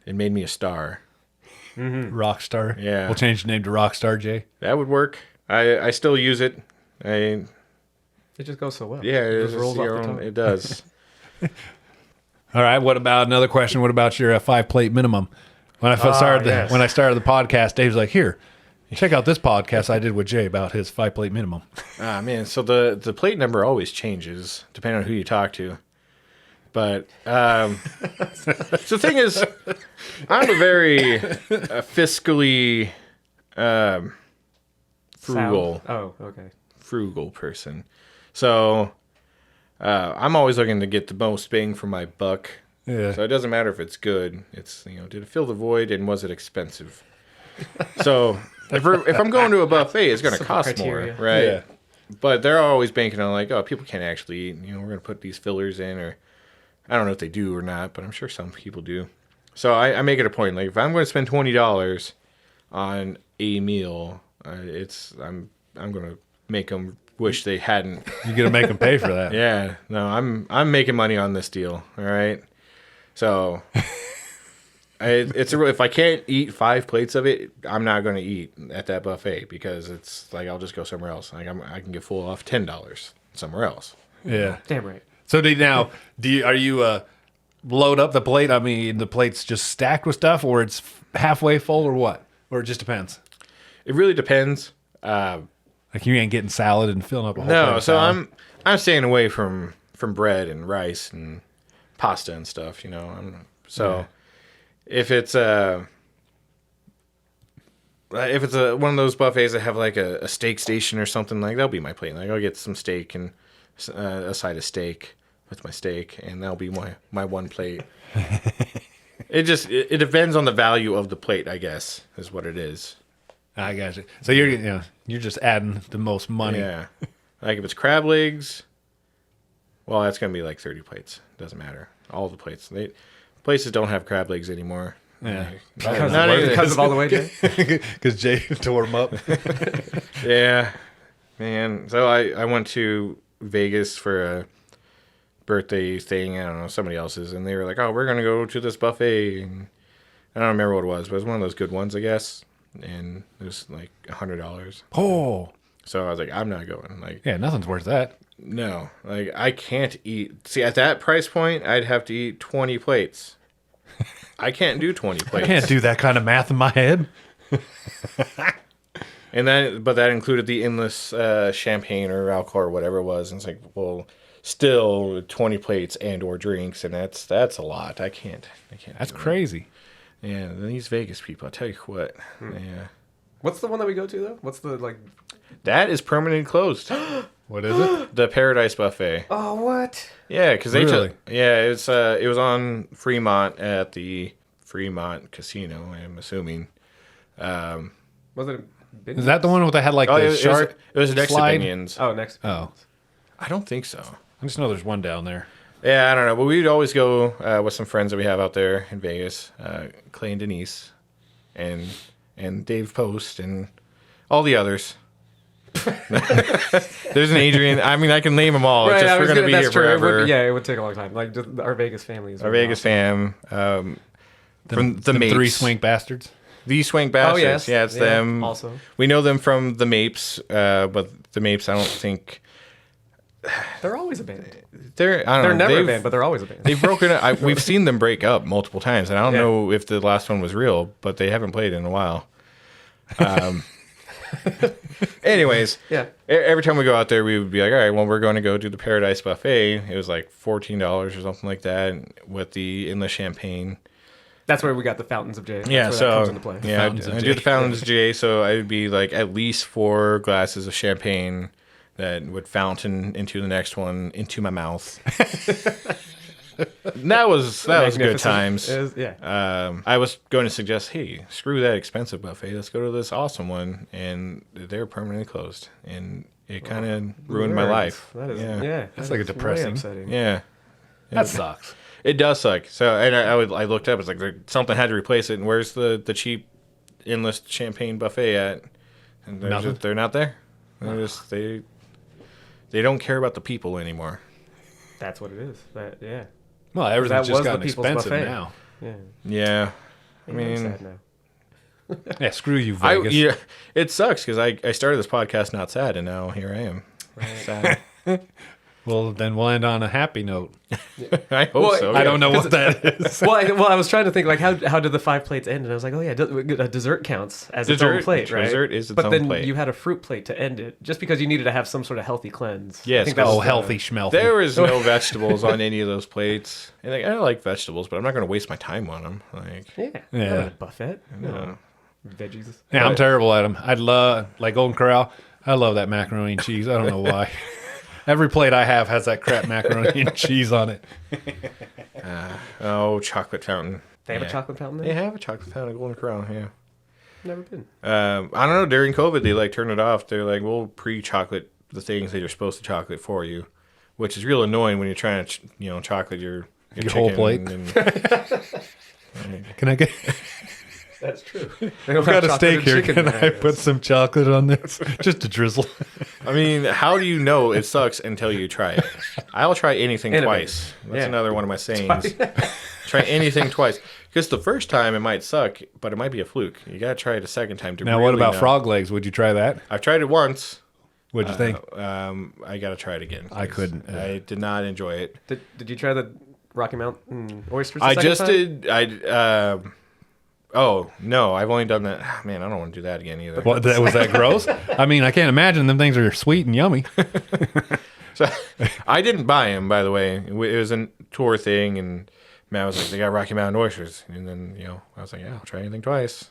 Speaker 3: it made me a star.
Speaker 1: Rockstar.
Speaker 3: Yeah.
Speaker 1: We'll change the name to Rockstar J.
Speaker 3: That would work. I still use it.
Speaker 2: It just goes so well.
Speaker 3: Yeah,
Speaker 2: it just rolls off the tongue.
Speaker 3: it does.
Speaker 1: All right. What about another question? What about your 5-plate minimum? When I started
Speaker 2: yes.
Speaker 1: when I started the podcast, Dave's like, "Here, check out this podcast I did with Jay about his 5-plate minimum."
Speaker 3: Ah man, so the plate number always changes depending on who you talk to. But so the thing is, I'm a very fiscally frugal.
Speaker 2: Sound. Oh, okay.
Speaker 3: Frugal person. So I'm always looking to get the most bang for my buck.
Speaker 1: Yeah.
Speaker 3: So it doesn't matter if it's good. It's did it fill the void and was it expensive? So if I'm going to a buffet, it's going to
Speaker 2: Some
Speaker 3: cost
Speaker 2: criteria.
Speaker 3: more, right?
Speaker 1: Yeah.
Speaker 3: But they're always banking on like, oh, people can't actually eat. We're going to put these fillers in, or I don't know if they do or not, but I'm sure some people do. So I make it a point. Like if I'm going to spend $20 on a meal, I'm going to make them wish they hadn't.
Speaker 1: You got to make them pay for that.
Speaker 3: Yeah, no, I'm making money on this deal. All right, so if I can't eat 5 plates of it, I'm not going to eat at that buffet because it's like I'll just go somewhere else. Like I can get full off $10 somewhere else.
Speaker 1: Yeah.
Speaker 2: Damn right.
Speaker 1: So are you load up the plate? I mean, the plate's just stacked with stuff, or it's halfway full, or what? Or it just depends.
Speaker 3: It really depends.
Speaker 1: Like you ain't getting salad and filling up a whole plate
Speaker 3: No,
Speaker 1: of
Speaker 3: so
Speaker 1: salad.
Speaker 3: I'm staying away from bread and rice and pasta and stuff. You know, if it's one of those buffets that have like a steak station or something, like that'll be my plate. Like I'll get some steak and a side of steak with my steak, and that'll be my one plate. It depends on the value of the plate, I guess, is what it is.
Speaker 1: I got you. So you're just adding the most money.
Speaker 3: Yeah, like if it's crab legs, well, that's gonna be like 30 plates. Doesn't matter. All the plates. Places don't have crab legs anymore.
Speaker 1: Yeah.
Speaker 2: Because of all the way, Jay?
Speaker 1: Because Jay tore them up.
Speaker 3: Yeah, man. So I went to Vegas for a birthday thing. I don't know, somebody else's, and they were like, "Oh, we're gonna go to this buffet." And I don't remember what it was, but it was one of those good ones, I guess. And it was like $100.
Speaker 1: Oh.
Speaker 3: So I was like, I'm not going. Like,
Speaker 1: Yeah, nothing's worth that.
Speaker 3: no, like I can't eat. See, at that price point, I'd have to eat 20 plates. I can't do 20 plates.
Speaker 1: I can't do that kind of math in my head.
Speaker 3: But that included the endless champagne or alcohol or whatever it was. And it's like, well, still 20 plates and or drinks, and that's a lot. I can't.
Speaker 1: That's
Speaker 3: do that.
Speaker 1: crazy.
Speaker 3: Yeah, these Vegas people. I tell you what. Yeah,
Speaker 2: What's the one that we go to though? What's the like?
Speaker 3: that is permanently closed.
Speaker 1: What is it?
Speaker 3: The Paradise Buffet.
Speaker 2: Oh, what?
Speaker 3: Yeah, because they
Speaker 1: Really?
Speaker 3: it was on Fremont at the Fremont Casino. I'm assuming.
Speaker 2: Was it?
Speaker 1: Is that the one where they had like the shark?
Speaker 3: It was next
Speaker 1: slide?
Speaker 3: to Binion's.
Speaker 2: Oh, next.
Speaker 1: Oh.
Speaker 3: I don't think so.
Speaker 1: I just know there's one down there.
Speaker 3: Yeah, I don't know. But we'd always go with some friends that we have out there in Vegas, Clay and Denise, and Dave Post, and all the others. There's an Adrian. I mean, I can name them all. It's just we're gonna be here forever.
Speaker 2: It would take a long time. Like just our Vegas families.
Speaker 3: Our Vegas fam, from the Mapes.
Speaker 1: Three Swank Bastards.
Speaker 3: The Swank Bastards.
Speaker 2: Oh yes,
Speaker 3: Yeah, it's them.
Speaker 2: Also,
Speaker 3: We know them from the Mapes, but the Mapes, I don't think
Speaker 2: they're always a band.
Speaker 3: they're. I don't
Speaker 2: They're
Speaker 3: know.
Speaker 2: never a
Speaker 3: They've-
Speaker 2: band, but they're always a band.
Speaker 3: They've broken it. We've seen them break up multiple times, and I don't
Speaker 2: Yeah.
Speaker 3: know if the last one was real, but they haven't played in a while. Anyways,
Speaker 2: Yeah.
Speaker 3: Every time we go out there, we would be like, all right, well, we're going to go do the Paradise Buffet. It was like $14 or something like that with the endless champagne.
Speaker 2: That's where we got the Fountains of Jay. That's
Speaker 3: Yeah,
Speaker 2: where
Speaker 3: so
Speaker 2: that comes into play.
Speaker 3: yeah,
Speaker 1: Fountains of
Speaker 3: I do
Speaker 1: Jay.
Speaker 3: the Fountains of Jay, so I would be like at least 4 glasses of champagne that would fountain into the next one into my mouth. that was good
Speaker 2: Magnificent.
Speaker 3: times.
Speaker 2: It was- yeah.
Speaker 3: I was going to suggest, hey, screw that expensive buffet. Let's go to this awesome one, and they're permanently closed, and it kind of ruined my life.
Speaker 2: That is,
Speaker 3: yeah,
Speaker 2: yeah.
Speaker 1: That's
Speaker 2: that
Speaker 1: like a
Speaker 2: is way
Speaker 1: depressing.
Speaker 2: upsetting.
Speaker 3: yeah.
Speaker 1: That sucks.
Speaker 3: It does suck. So, and I looked up. It's like something had to replace it. And where's the cheap endless champagne buffet at? And
Speaker 1: Nothing.
Speaker 3: they're not there. They don't care about the people anymore.
Speaker 2: That's what it is. Yeah.
Speaker 1: Well, everything's
Speaker 2: That
Speaker 1: just
Speaker 2: was the
Speaker 1: gotten
Speaker 2: people's
Speaker 1: expensive
Speaker 2: buffet.
Speaker 1: now.
Speaker 2: Yeah.
Speaker 3: Yeah, I
Speaker 2: I'm
Speaker 3: mean,
Speaker 2: sad now.
Speaker 1: Yeah, screw you, Vegas.
Speaker 3: yeah, it sucks because I started this podcast not sad, and now here I am. Sad.
Speaker 1: Well, then we'll end on a happy note.
Speaker 3: I hope
Speaker 2: Well,
Speaker 3: so.
Speaker 1: I
Speaker 3: yeah.
Speaker 1: don't know what that is.
Speaker 2: well, I was trying to think like how did the 5 plates end, and I was like, oh yeah, a dessert counts as its own
Speaker 3: Dessert-
Speaker 2: plate, right?
Speaker 3: dessert is its
Speaker 2: but
Speaker 3: own
Speaker 2: then
Speaker 3: plate.
Speaker 2: you had a fruit plate to end it, just because you needed to have some sort of healthy cleanse.
Speaker 3: Yes,
Speaker 2: I think that was
Speaker 1: Oh,
Speaker 2: the-
Speaker 1: healthy schmelthy.
Speaker 3: There was no vegetables on any of those plates. And like, I like vegetables, but I'm not going to waste my time on them. Like,
Speaker 2: Yeah,
Speaker 1: Yeah.
Speaker 2: not a buffet. No. Veggies.
Speaker 1: Yeah, I'm terrible at them. I'd love, like Golden Corral, I love that macaroni and cheese. I don't know why. Every plate I have has that crap macaroni and cheese on it.
Speaker 3: oh, chocolate fountain.
Speaker 2: They have
Speaker 3: Yeah.
Speaker 2: a chocolate fountain
Speaker 3: They
Speaker 2: there?
Speaker 3: have a chocolate fountain at Golden Corral, yeah.
Speaker 2: Never been.
Speaker 3: I don't know. During COVID, they like turned it off. They're like, we'll pre-chocolate the things that you're supposed to chocolate for you, which is real annoying when you're trying to, chocolate your
Speaker 1: whole
Speaker 3: chicken
Speaker 1: plate.
Speaker 3: And,
Speaker 1: Can I get?
Speaker 2: That's true. They don't
Speaker 1: I've got
Speaker 2: have
Speaker 1: a steak
Speaker 2: chocolate
Speaker 1: here.
Speaker 2: and chicken
Speaker 1: Can I
Speaker 2: there.
Speaker 1: put some chocolate on this? Just a drizzle.
Speaker 3: I mean, how do you know it sucks until you try it? I'll try anything
Speaker 2: Innovate.
Speaker 3: twice. That's
Speaker 2: Yeah.
Speaker 3: another one of my sayings. Try anything twice. Because the first time it might suck, but it might be a fluke. You got to try it a second time to
Speaker 1: Now,
Speaker 3: really
Speaker 1: what about
Speaker 3: know.
Speaker 1: frog legs? Would you try that?
Speaker 3: I've tried it once.
Speaker 1: What'd you think?
Speaker 3: I got to try it again.
Speaker 1: I couldn't.
Speaker 3: I did not enjoy it.
Speaker 2: Did you try the Rocky Mountain oysters?
Speaker 3: I
Speaker 2: the
Speaker 3: just
Speaker 2: second time?
Speaker 3: did. Oh no, I've only done that. Man, I don't want to do that again either.
Speaker 1: What, was that gross? I mean, I can't imagine them things are sweet and yummy.
Speaker 3: So I didn't buy them, by the way. It was a tour thing, and Matt was like, "They got Rocky Mountain oysters," and then I was like, "Yeah, I'll try anything twice."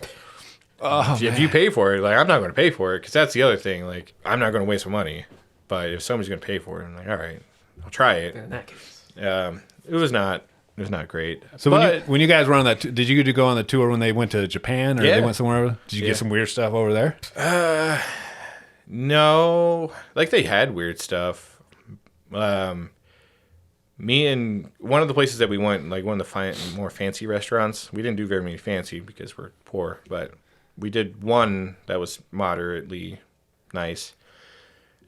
Speaker 3: If you pay for it, like I'm not going to pay for it because that's the other thing. Like I'm not going to waste my money, but if somebody's going to pay for it, I'm like, all right, I'll try it.
Speaker 2: In that case.
Speaker 3: It was not great.
Speaker 1: So
Speaker 3: but
Speaker 1: when you guys were on that, did you get to go on the tour when they went to Japan or
Speaker 3: Yeah.
Speaker 1: they went somewhere? Did you get some weird stuff over there?
Speaker 3: no, like they had weird stuff. Me and one of the places that we went, like one of the more fancy restaurants, we didn't do very many fancy because we're poor, but we did one that was moderately nice,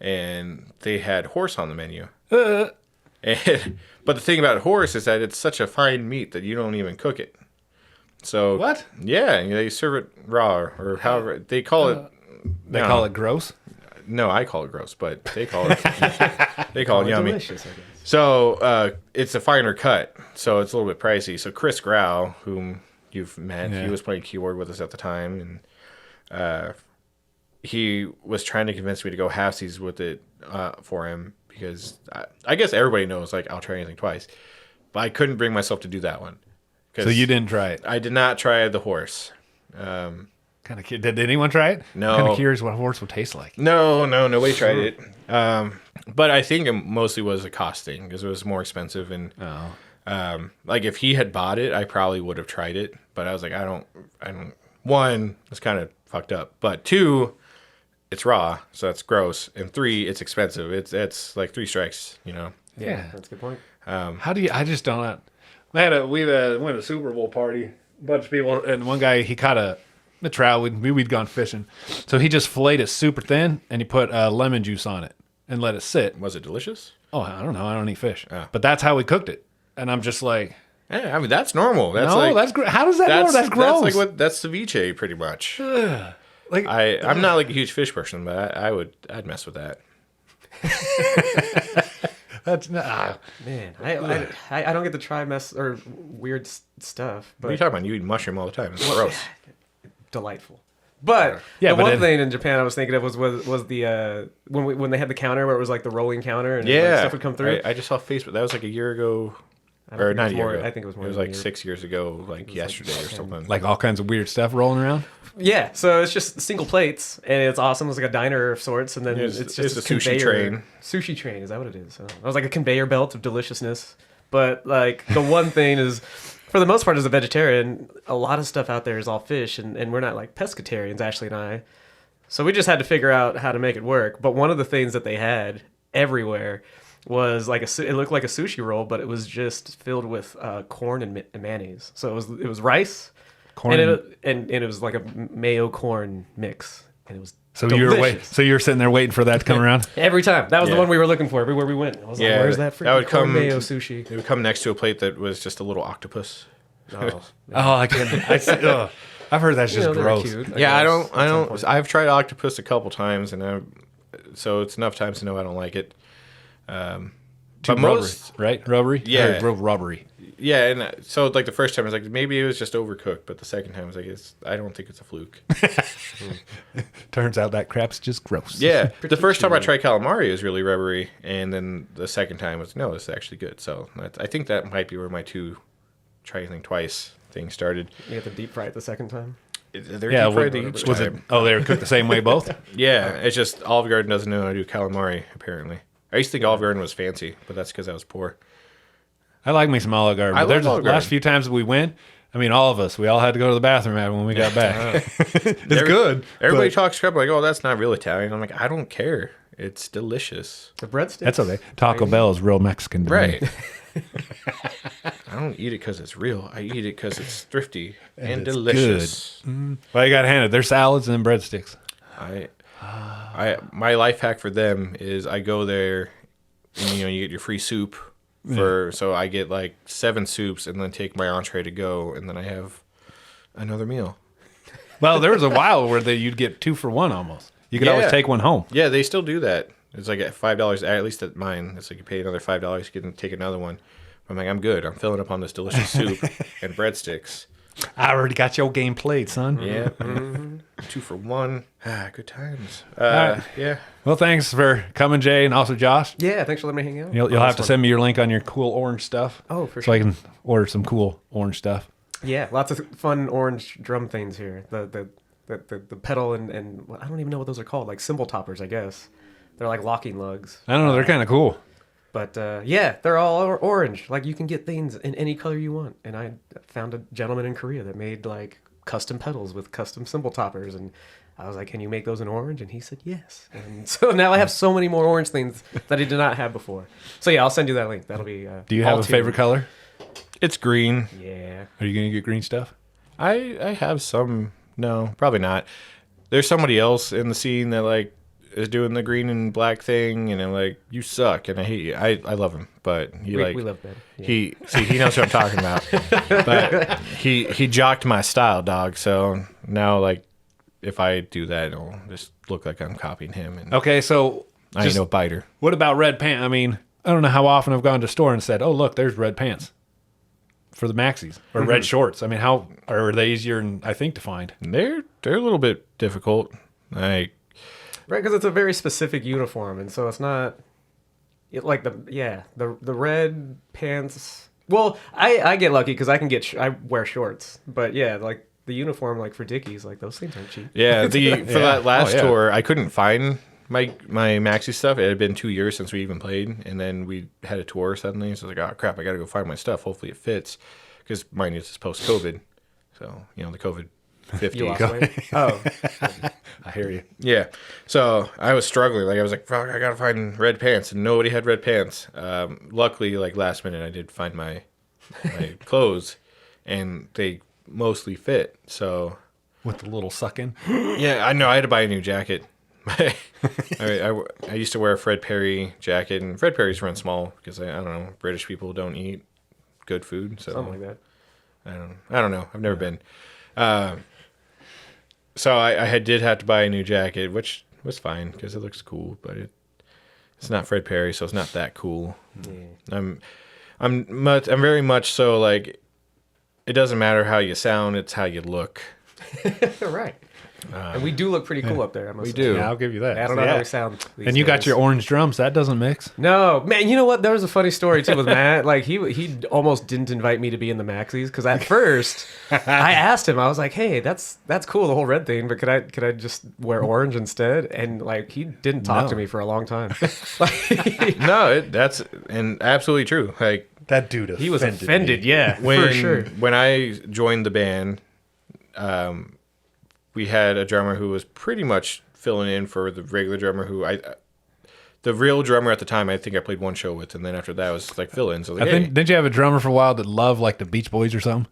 Speaker 3: and they had horse on the menu. But the thing about horse is that it's such a fine meat that you don't even cook it. So
Speaker 1: What?
Speaker 3: Yeah, they serve it raw or however they call it.
Speaker 1: They call it gross?
Speaker 3: No, I call it gross, but they call it they call it yummy.
Speaker 2: Delicious, I guess.
Speaker 3: So it's a finer cut, so it's a little bit pricey. So Chris Grau, whom you've met,
Speaker 1: Yeah.
Speaker 3: he was playing keyboard with us at the time, and he was trying to convince me to go halfsies with it for him because I guess everybody knows like I'll try anything twice, but I couldn't bring myself to do that one.
Speaker 1: So you didn't try it?
Speaker 3: I did not try the horse.
Speaker 1: Kind of. Did anyone try it?
Speaker 3: No.
Speaker 1: Kind of curious what a horse would taste like.
Speaker 3: No, nobody tried it. But I think it mostly was a cost thing because it was more expensive. And like if he had bought it, I probably would have tried it. But I was like, I don't. One, it's kind of fucked up. But two, it's raw, so that's gross. And three, it's expensive. It's like 3 strikes.
Speaker 1: Yeah.
Speaker 2: That's a good point.
Speaker 1: How do you? I just don't. We went to a Super Bowl party, a bunch of people, and one guy he caught a trout. We'd gone fishing, so he just filleted it super thin, and he put lemon juice on it and let it sit.
Speaker 3: Was it delicious?
Speaker 1: Oh, I don't know. I don't eat fish,
Speaker 3: Oh.
Speaker 1: but that's how we cooked it. And I'm just like,
Speaker 3: Yeah, I mean that's normal. That's
Speaker 1: no,
Speaker 3: like,
Speaker 1: that's how does that normal? That's gross.
Speaker 3: That's like that's ceviche pretty much.
Speaker 1: Like
Speaker 3: I'm not like a huge fish person, but I'd mess with that.
Speaker 1: that's not.
Speaker 2: Man, I don't get to try weird stuff,
Speaker 3: What are you
Speaker 2: but
Speaker 3: talking about? You eat mushroom all the time. It's gross.
Speaker 2: delightful. But
Speaker 1: Yeah,
Speaker 2: the
Speaker 1: but
Speaker 2: one
Speaker 1: it-
Speaker 2: thing in Japan I was thinking of was the when they had the counter where it was like the rolling counter and
Speaker 3: Yeah,
Speaker 2: like, stuff would come through.
Speaker 3: I just saw Facebook. That was like a year ago,
Speaker 2: I don't
Speaker 3: or
Speaker 2: think
Speaker 3: not
Speaker 2: it
Speaker 3: a
Speaker 2: was
Speaker 3: year
Speaker 2: more-
Speaker 3: ago.
Speaker 2: I think it was more
Speaker 3: It was
Speaker 2: than a
Speaker 3: like
Speaker 2: year.
Speaker 3: 6 years ago, like yesterday or something.
Speaker 1: Like all kinds of weird stuff rolling around.
Speaker 2: Yeah, so it's just single plates and it's awesome. It's like a diner of sorts, and then
Speaker 3: It's-
Speaker 2: it's just
Speaker 3: it's
Speaker 2: a
Speaker 3: a sushi
Speaker 2: conveyor.
Speaker 3: train.
Speaker 2: Sushi train, is that what it is? I was like a conveyor belt of deliciousness. But like the one thing is, for the most part, as a vegetarian, a lot of stuff out there is all fish, and we're not like pescatarians, Ashley and I. So we just had to figure out how to make it work. But one of the things that they had everywhere was like it looked like a sushi roll, but it was just filled with corn and mayonnaise. So it was rice,
Speaker 1: Corn.
Speaker 2: and it was like a mayo corn mix, and it was
Speaker 1: So
Speaker 2: delicious.
Speaker 1: you're sitting there waiting for that to come around.
Speaker 2: Every time. That was the
Speaker 3: Yeah.
Speaker 2: one we were looking for everywhere we went. I was like,
Speaker 3: Yeah,
Speaker 2: where's that
Speaker 3: that
Speaker 2: freaking
Speaker 3: would
Speaker 2: corn
Speaker 3: come-
Speaker 2: mayo sushi?
Speaker 3: It would come next to a plate that was just a little octopus.
Speaker 2: Oh,
Speaker 1: Oh, I can't. I've heard that's just
Speaker 2: they were
Speaker 1: gross.
Speaker 2: cute,
Speaker 3: Yeah, I
Speaker 2: guess,
Speaker 3: don't.
Speaker 2: at
Speaker 3: I
Speaker 2: some
Speaker 3: don't.
Speaker 2: point.
Speaker 3: I've tried octopus a couple times, so it's enough times to know I don't like it. But most,
Speaker 1: right? Rubbery?
Speaker 3: Yeah.
Speaker 1: Or rubbery.
Speaker 3: yeah, and so like the first time I was like maybe it was just overcooked, but the second time I was like I don't think it's a fluke.
Speaker 1: Turns out that crap's just gross.
Speaker 3: Yeah, the first time I tried calamari was really rubbery, and then the second time was no, it's actually good. So I think that might be where my try anything twice thing started.
Speaker 2: You have to deep fry it the second time.
Speaker 3: They're
Speaker 1: Yeah,
Speaker 3: deep fried each
Speaker 1: was it?
Speaker 3: time.
Speaker 1: Oh, they were cooked the same way both.
Speaker 3: Yeah, it's just Olive Garden doesn't know how to do calamari. Apparently, I used to think Olive Garden was fancy, but that's because I was poor.
Speaker 1: I like me some Olive Garden.
Speaker 3: I
Speaker 1: But there's
Speaker 3: love
Speaker 1: the
Speaker 3: Olive Garden.
Speaker 1: last few times that we went. I mean, all of us, we all had to go to the bathroom when we got back. It's good.
Speaker 3: Everybody
Speaker 1: but
Speaker 3: talks crap like, "Oh, that's not real Italian." I'm like, I don't care. It's delicious.
Speaker 2: The breadsticks.
Speaker 1: That's okay. Taco Bell is real Mexican to me.
Speaker 3: Right. I don't eat it because it's real. I eat it because it's thrifty and
Speaker 1: it's
Speaker 3: delicious.
Speaker 1: Well, you got handed. There's salads and breadsticks.
Speaker 3: My life hack for them is I go there, and, you get your free soup so I get like 7 soups and then take my entree to go, and then I have another meal.
Speaker 1: Well, there was a while where you'd get 2 for 1 almost. You could always
Speaker 3: Yeah.
Speaker 1: take one home.
Speaker 3: Yeah, they still do that. It's like at $5, at least at mine. It's like you pay another $5, you can take another one. I'm like, I'm good. I'm filling up on this delicious soup and breadsticks.
Speaker 1: I already got your game played, son.
Speaker 3: Yeah. 2 for 1. Good times.
Speaker 1: right.
Speaker 3: Yeah.
Speaker 1: Well, thanks for coming, Jay, and also Josh.
Speaker 2: Yeah, thanks for letting me hang out.
Speaker 1: You'll have to send me your link on your cool orange stuff.
Speaker 2: Oh, for
Speaker 1: So
Speaker 2: sure.
Speaker 1: I can order some cool orange stuff.
Speaker 2: Yeah, lots of fun orange drum things here. The pedal and well, I don't even know what those are called. Like cymbal toppers, I guess. They're like locking lugs.
Speaker 1: I don't know. They're kind of cool.
Speaker 2: But yeah, they're all orange. Like you can get things in any color you want. And I found a gentleman in Korea that made like custom pedals with custom cymbal toppers. And I was like, can you make those in orange? And he said, yes. And so now I have so many more orange things that I did not have before. So yeah, I'll send you that link. That'll be.
Speaker 1: Do you have
Speaker 2: all
Speaker 1: a
Speaker 2: two.
Speaker 1: favorite color?
Speaker 3: It's green.
Speaker 2: Yeah.
Speaker 1: Are you going to get green stuff?
Speaker 3: I have some. No, probably not. There's somebody else in the scene that like is doing the green and black thing, and I'm like, you suck, and I hate you. I love him, but he
Speaker 2: We love Ben. Yeah.
Speaker 3: he knows what I'm talking about. But he jocked my style, dog. So now like if I do that, it'll just look like I'm copying him, and
Speaker 1: Okay, so
Speaker 3: I ain't no biter.
Speaker 1: what about red pants? I mean, I don't know how often I've gone to a store and said, oh, look, there's red pants for the Maxies or red shorts. I mean, how are they easier, I think, to find?
Speaker 3: They're a little bit difficult. Like
Speaker 2: Right, because it's a very specific uniform, and so it's not like the red pants. Well, I get lucky because I can get I wear shorts, but yeah, like the uniform, like for Dickies, like those things aren't cheap.
Speaker 3: yeah, for that last
Speaker 1: Oh, yeah.
Speaker 3: tour, I couldn't find my Maxi stuff. It had been 2 years since we even played, and then we had a tour suddenly. So I was like, oh crap, I got to go find my stuff. Hopefully it fits, because mine is post COVID, so the COVID 50.
Speaker 2: You lost weight? Oh,
Speaker 1: I hear you.
Speaker 3: Yeah. So I was struggling. Like I was like, fuck, I gotta find red pants, and nobody had red pants. Luckily, like last minute, I did find my clothes, and they mostly fit. So
Speaker 1: With the little suck in.
Speaker 3: yeah, I know I had to buy a new jacket. I used to wear a Fred Perry jacket, and Fred Perry's run small because I don't know, British people don't eat good food, so
Speaker 2: something like that.
Speaker 3: I don't know. I've never been. So I did have to buy a new jacket, which was fine because it looks cool, but it's not Fred Perry, so it's not that cool.
Speaker 2: Yeah.
Speaker 3: I'm very much so like it doesn't matter how you sound, it's how you look.
Speaker 2: Right. And we do look pretty cool up there. I must
Speaker 3: we
Speaker 2: say.
Speaker 3: do.
Speaker 1: Yeah, I'll give you that.
Speaker 2: I don't know
Speaker 1: Yeah.
Speaker 2: how we sound. these
Speaker 1: And you got
Speaker 2: days.
Speaker 1: your orange drums. That doesn't mix.
Speaker 2: No, man. You know what? There was a funny story too with Matt. Like he almost didn't invite me to be in the Maxies because at first I asked him. I was like, "Hey, that's cool, the whole red thing, but could I just wear orange instead?" And like he didn't talk to me for a long time.
Speaker 3: No, that's and absolutely true. Like
Speaker 1: That dude
Speaker 2: He was offended. Yeah,
Speaker 3: when
Speaker 2: for sure.
Speaker 3: when I joined the band, we had a drummer who was pretty much filling in for the regular drummer the real drummer at the time, I think I played one show with, and then after that was like fill-ins. So I was
Speaker 1: I
Speaker 3: like,
Speaker 1: think,
Speaker 3: hey.
Speaker 1: didn't you have a drummer for a while that loved like the Beach Boys or something?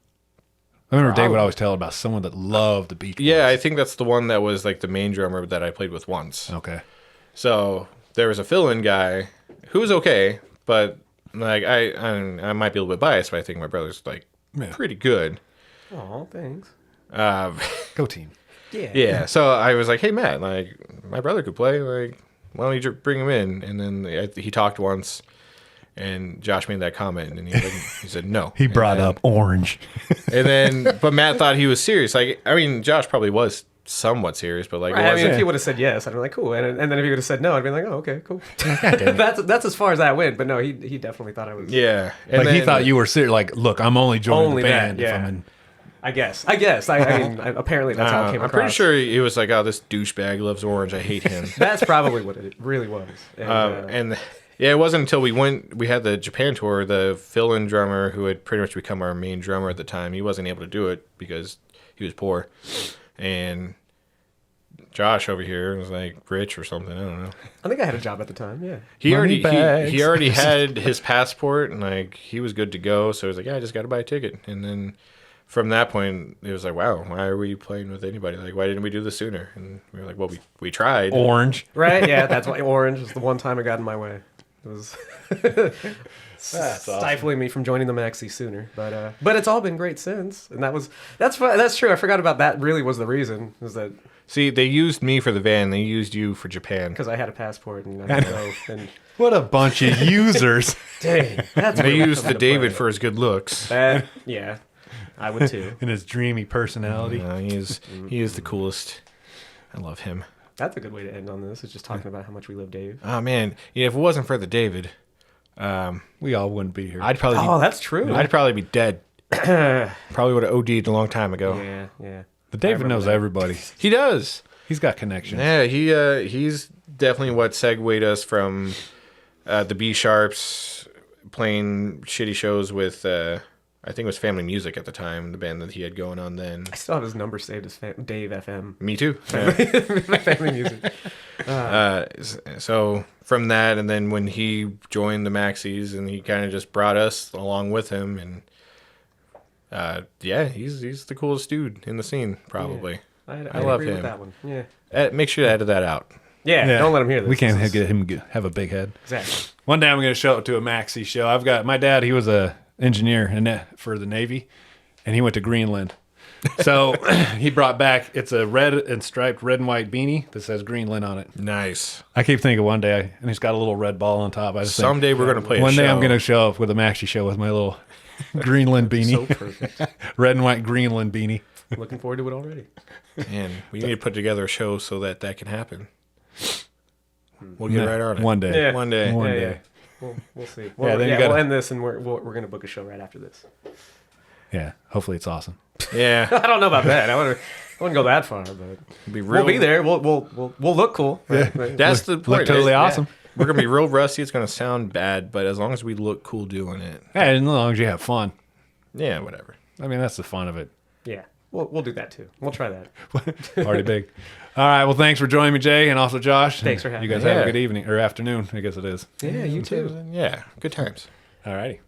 Speaker 1: I remember Dave would always tell about someone that loved the Beach Boys.
Speaker 3: Yeah, I think that's the one that was like the main drummer that I played with once.
Speaker 1: Okay.
Speaker 3: So there was a fill-in guy who was okay, but like I might be a little bit biased, but I think my brother's like pretty good.
Speaker 2: Oh, thanks.
Speaker 1: Go team.
Speaker 2: Yeah.
Speaker 3: Yeah, so I was like, hey Matt, like my brother could play, like why don't you bring him in? And then he talked once, and Josh made that comment, and he said no.
Speaker 1: He brought up orange.
Speaker 3: And then, but Matt thought he was serious. Like, I mean, Josh probably was somewhat serious, but like,
Speaker 2: Right,
Speaker 3: it
Speaker 2: I mean,
Speaker 3: wasn't.
Speaker 2: if he would have said yes, I'd be like, cool. And then if he would have said no, I'd be like, oh, okay, cool. That's as far as that went. But no, he definitely thought I was.
Speaker 3: Yeah, and
Speaker 1: Like he
Speaker 3: then-
Speaker 1: thought you were serious. Like, look, I'm only joining
Speaker 2: Only
Speaker 1: the
Speaker 2: that,
Speaker 1: band.
Speaker 2: yeah.
Speaker 1: If I'm in.
Speaker 2: I guess. I mean, apparently that's how it came
Speaker 3: I'm
Speaker 2: across.
Speaker 3: pretty sure he was like, oh, this douchebag loves orange. I hate him.
Speaker 2: That's probably what it really was. And,
Speaker 3: And yeah, it wasn't until we had the Japan tour, the fill-in drummer who had pretty much become our main drummer at the time, he wasn't able to do it because he was poor. And Josh over here was like rich or something. I don't know.
Speaker 2: I think I had a job at the time. Yeah.
Speaker 3: He
Speaker 1: Money bags.
Speaker 3: he already had his passport and like he was good to go. So he was like, yeah, I just got to buy a ticket. And then from that point, it was like, wow, why are we playing with anybody? Like, why didn't we do this sooner? And we were like, well, we tried.
Speaker 1: Orange.
Speaker 2: Right. Yeah. That's why orange was the one time it got in my way. It was stifling me from joining the Maxies sooner. But it's all been great since, and that's true. I forgot about that. Really, was the reason is that
Speaker 3: See, they used me for the van. They used you for Japan.
Speaker 2: because I had a passport and I didn't go. And
Speaker 1: What a bunch of users.
Speaker 2: dang, that's
Speaker 3: They
Speaker 2: where
Speaker 3: used the
Speaker 2: into
Speaker 3: David
Speaker 2: play.
Speaker 3: for his good looks.
Speaker 2: Yeah, I would too.
Speaker 1: And his dreamy personality.
Speaker 3: He is the coolest. I love him.
Speaker 2: That's a good way to end on this. Is just talking about how much we love Dave.
Speaker 3: Oh man, yeah. If it wasn't for the David,
Speaker 1: We all wouldn't be here.
Speaker 3: I'd probably
Speaker 2: Oh, that's true.
Speaker 3: I'd probably be dead. Probably would have OD'd a long time ago.
Speaker 2: Yeah.
Speaker 1: But David knows everybody.
Speaker 3: He does.
Speaker 1: He's got connections.
Speaker 3: Yeah, he's definitely what segued us from the B Sharps playing shitty shows with I think it was Family Music at the time, the band that he had going on then.
Speaker 2: I still have his number saved as Dave FM.
Speaker 3: Me too. Yeah.
Speaker 2: Family music.
Speaker 3: So from that, and then when he joined the Maxies, and he kind of just brought us along with him, and he's the coolest dude in the scene, probably.
Speaker 2: I
Speaker 3: love
Speaker 2: agree
Speaker 3: him.
Speaker 2: with that one. Yeah.
Speaker 3: Make sure to edit that out.
Speaker 2: Yeah. Don't let him hear this.
Speaker 1: We can't
Speaker 2: This is-
Speaker 1: get him have a big head.
Speaker 2: Exactly.
Speaker 1: One day I'm going to show up to a Maxi show. I've got my dad. He was a engineer for the Navy, and he went to Greenland. So he brought back. It's a red and striped red and white beanie that says Greenland on it.
Speaker 3: Nice.
Speaker 1: I keep thinking one day, and he's got a little red ball on top. I just think,
Speaker 3: Someday we're gonna play.
Speaker 1: one
Speaker 3: a
Speaker 1: day
Speaker 3: show.
Speaker 1: I'm going to show up with a Maxi show with my little Greenland beanie,
Speaker 2: So perfect.
Speaker 1: red and white Greenland beanie.
Speaker 2: Looking forward to it already.
Speaker 3: Man, we need to put together a show so that can happen. We'll get right on it.
Speaker 1: One day.
Speaker 2: Yeah.
Speaker 3: One day.
Speaker 1: One
Speaker 2: Yeah,
Speaker 1: day.
Speaker 2: yeah. We'll see. Well,
Speaker 1: then you gotta-
Speaker 2: we'll end this, and we're going to book a show right after this.
Speaker 1: Yeah. Hopefully it's awesome.
Speaker 3: Yeah.
Speaker 2: I don't know about that. I wouldn't go that far, but
Speaker 3: Be
Speaker 2: we'll be there. We'll look cool. Right?
Speaker 3: That's the point.
Speaker 1: Look totally
Speaker 3: Yeah.
Speaker 1: awesome.
Speaker 3: We're gonna be real rusty. It's gonna sound bad, but as long as we look cool doing it,
Speaker 1: Hey, as long as you have fun.
Speaker 3: yeah, whatever.
Speaker 1: I mean, that's the fun of it.
Speaker 2: Yeah. We'll do that too. We'll try that.
Speaker 1: Already big. All right. Well, thanks for joining me, Jay, and also Josh.
Speaker 2: Thanks for having
Speaker 1: you guys
Speaker 2: me.
Speaker 1: have a
Speaker 3: Yeah.
Speaker 1: good evening or afternoon. I guess it is.
Speaker 2: Yeah, you too.
Speaker 3: Yeah, good times.
Speaker 1: All righty.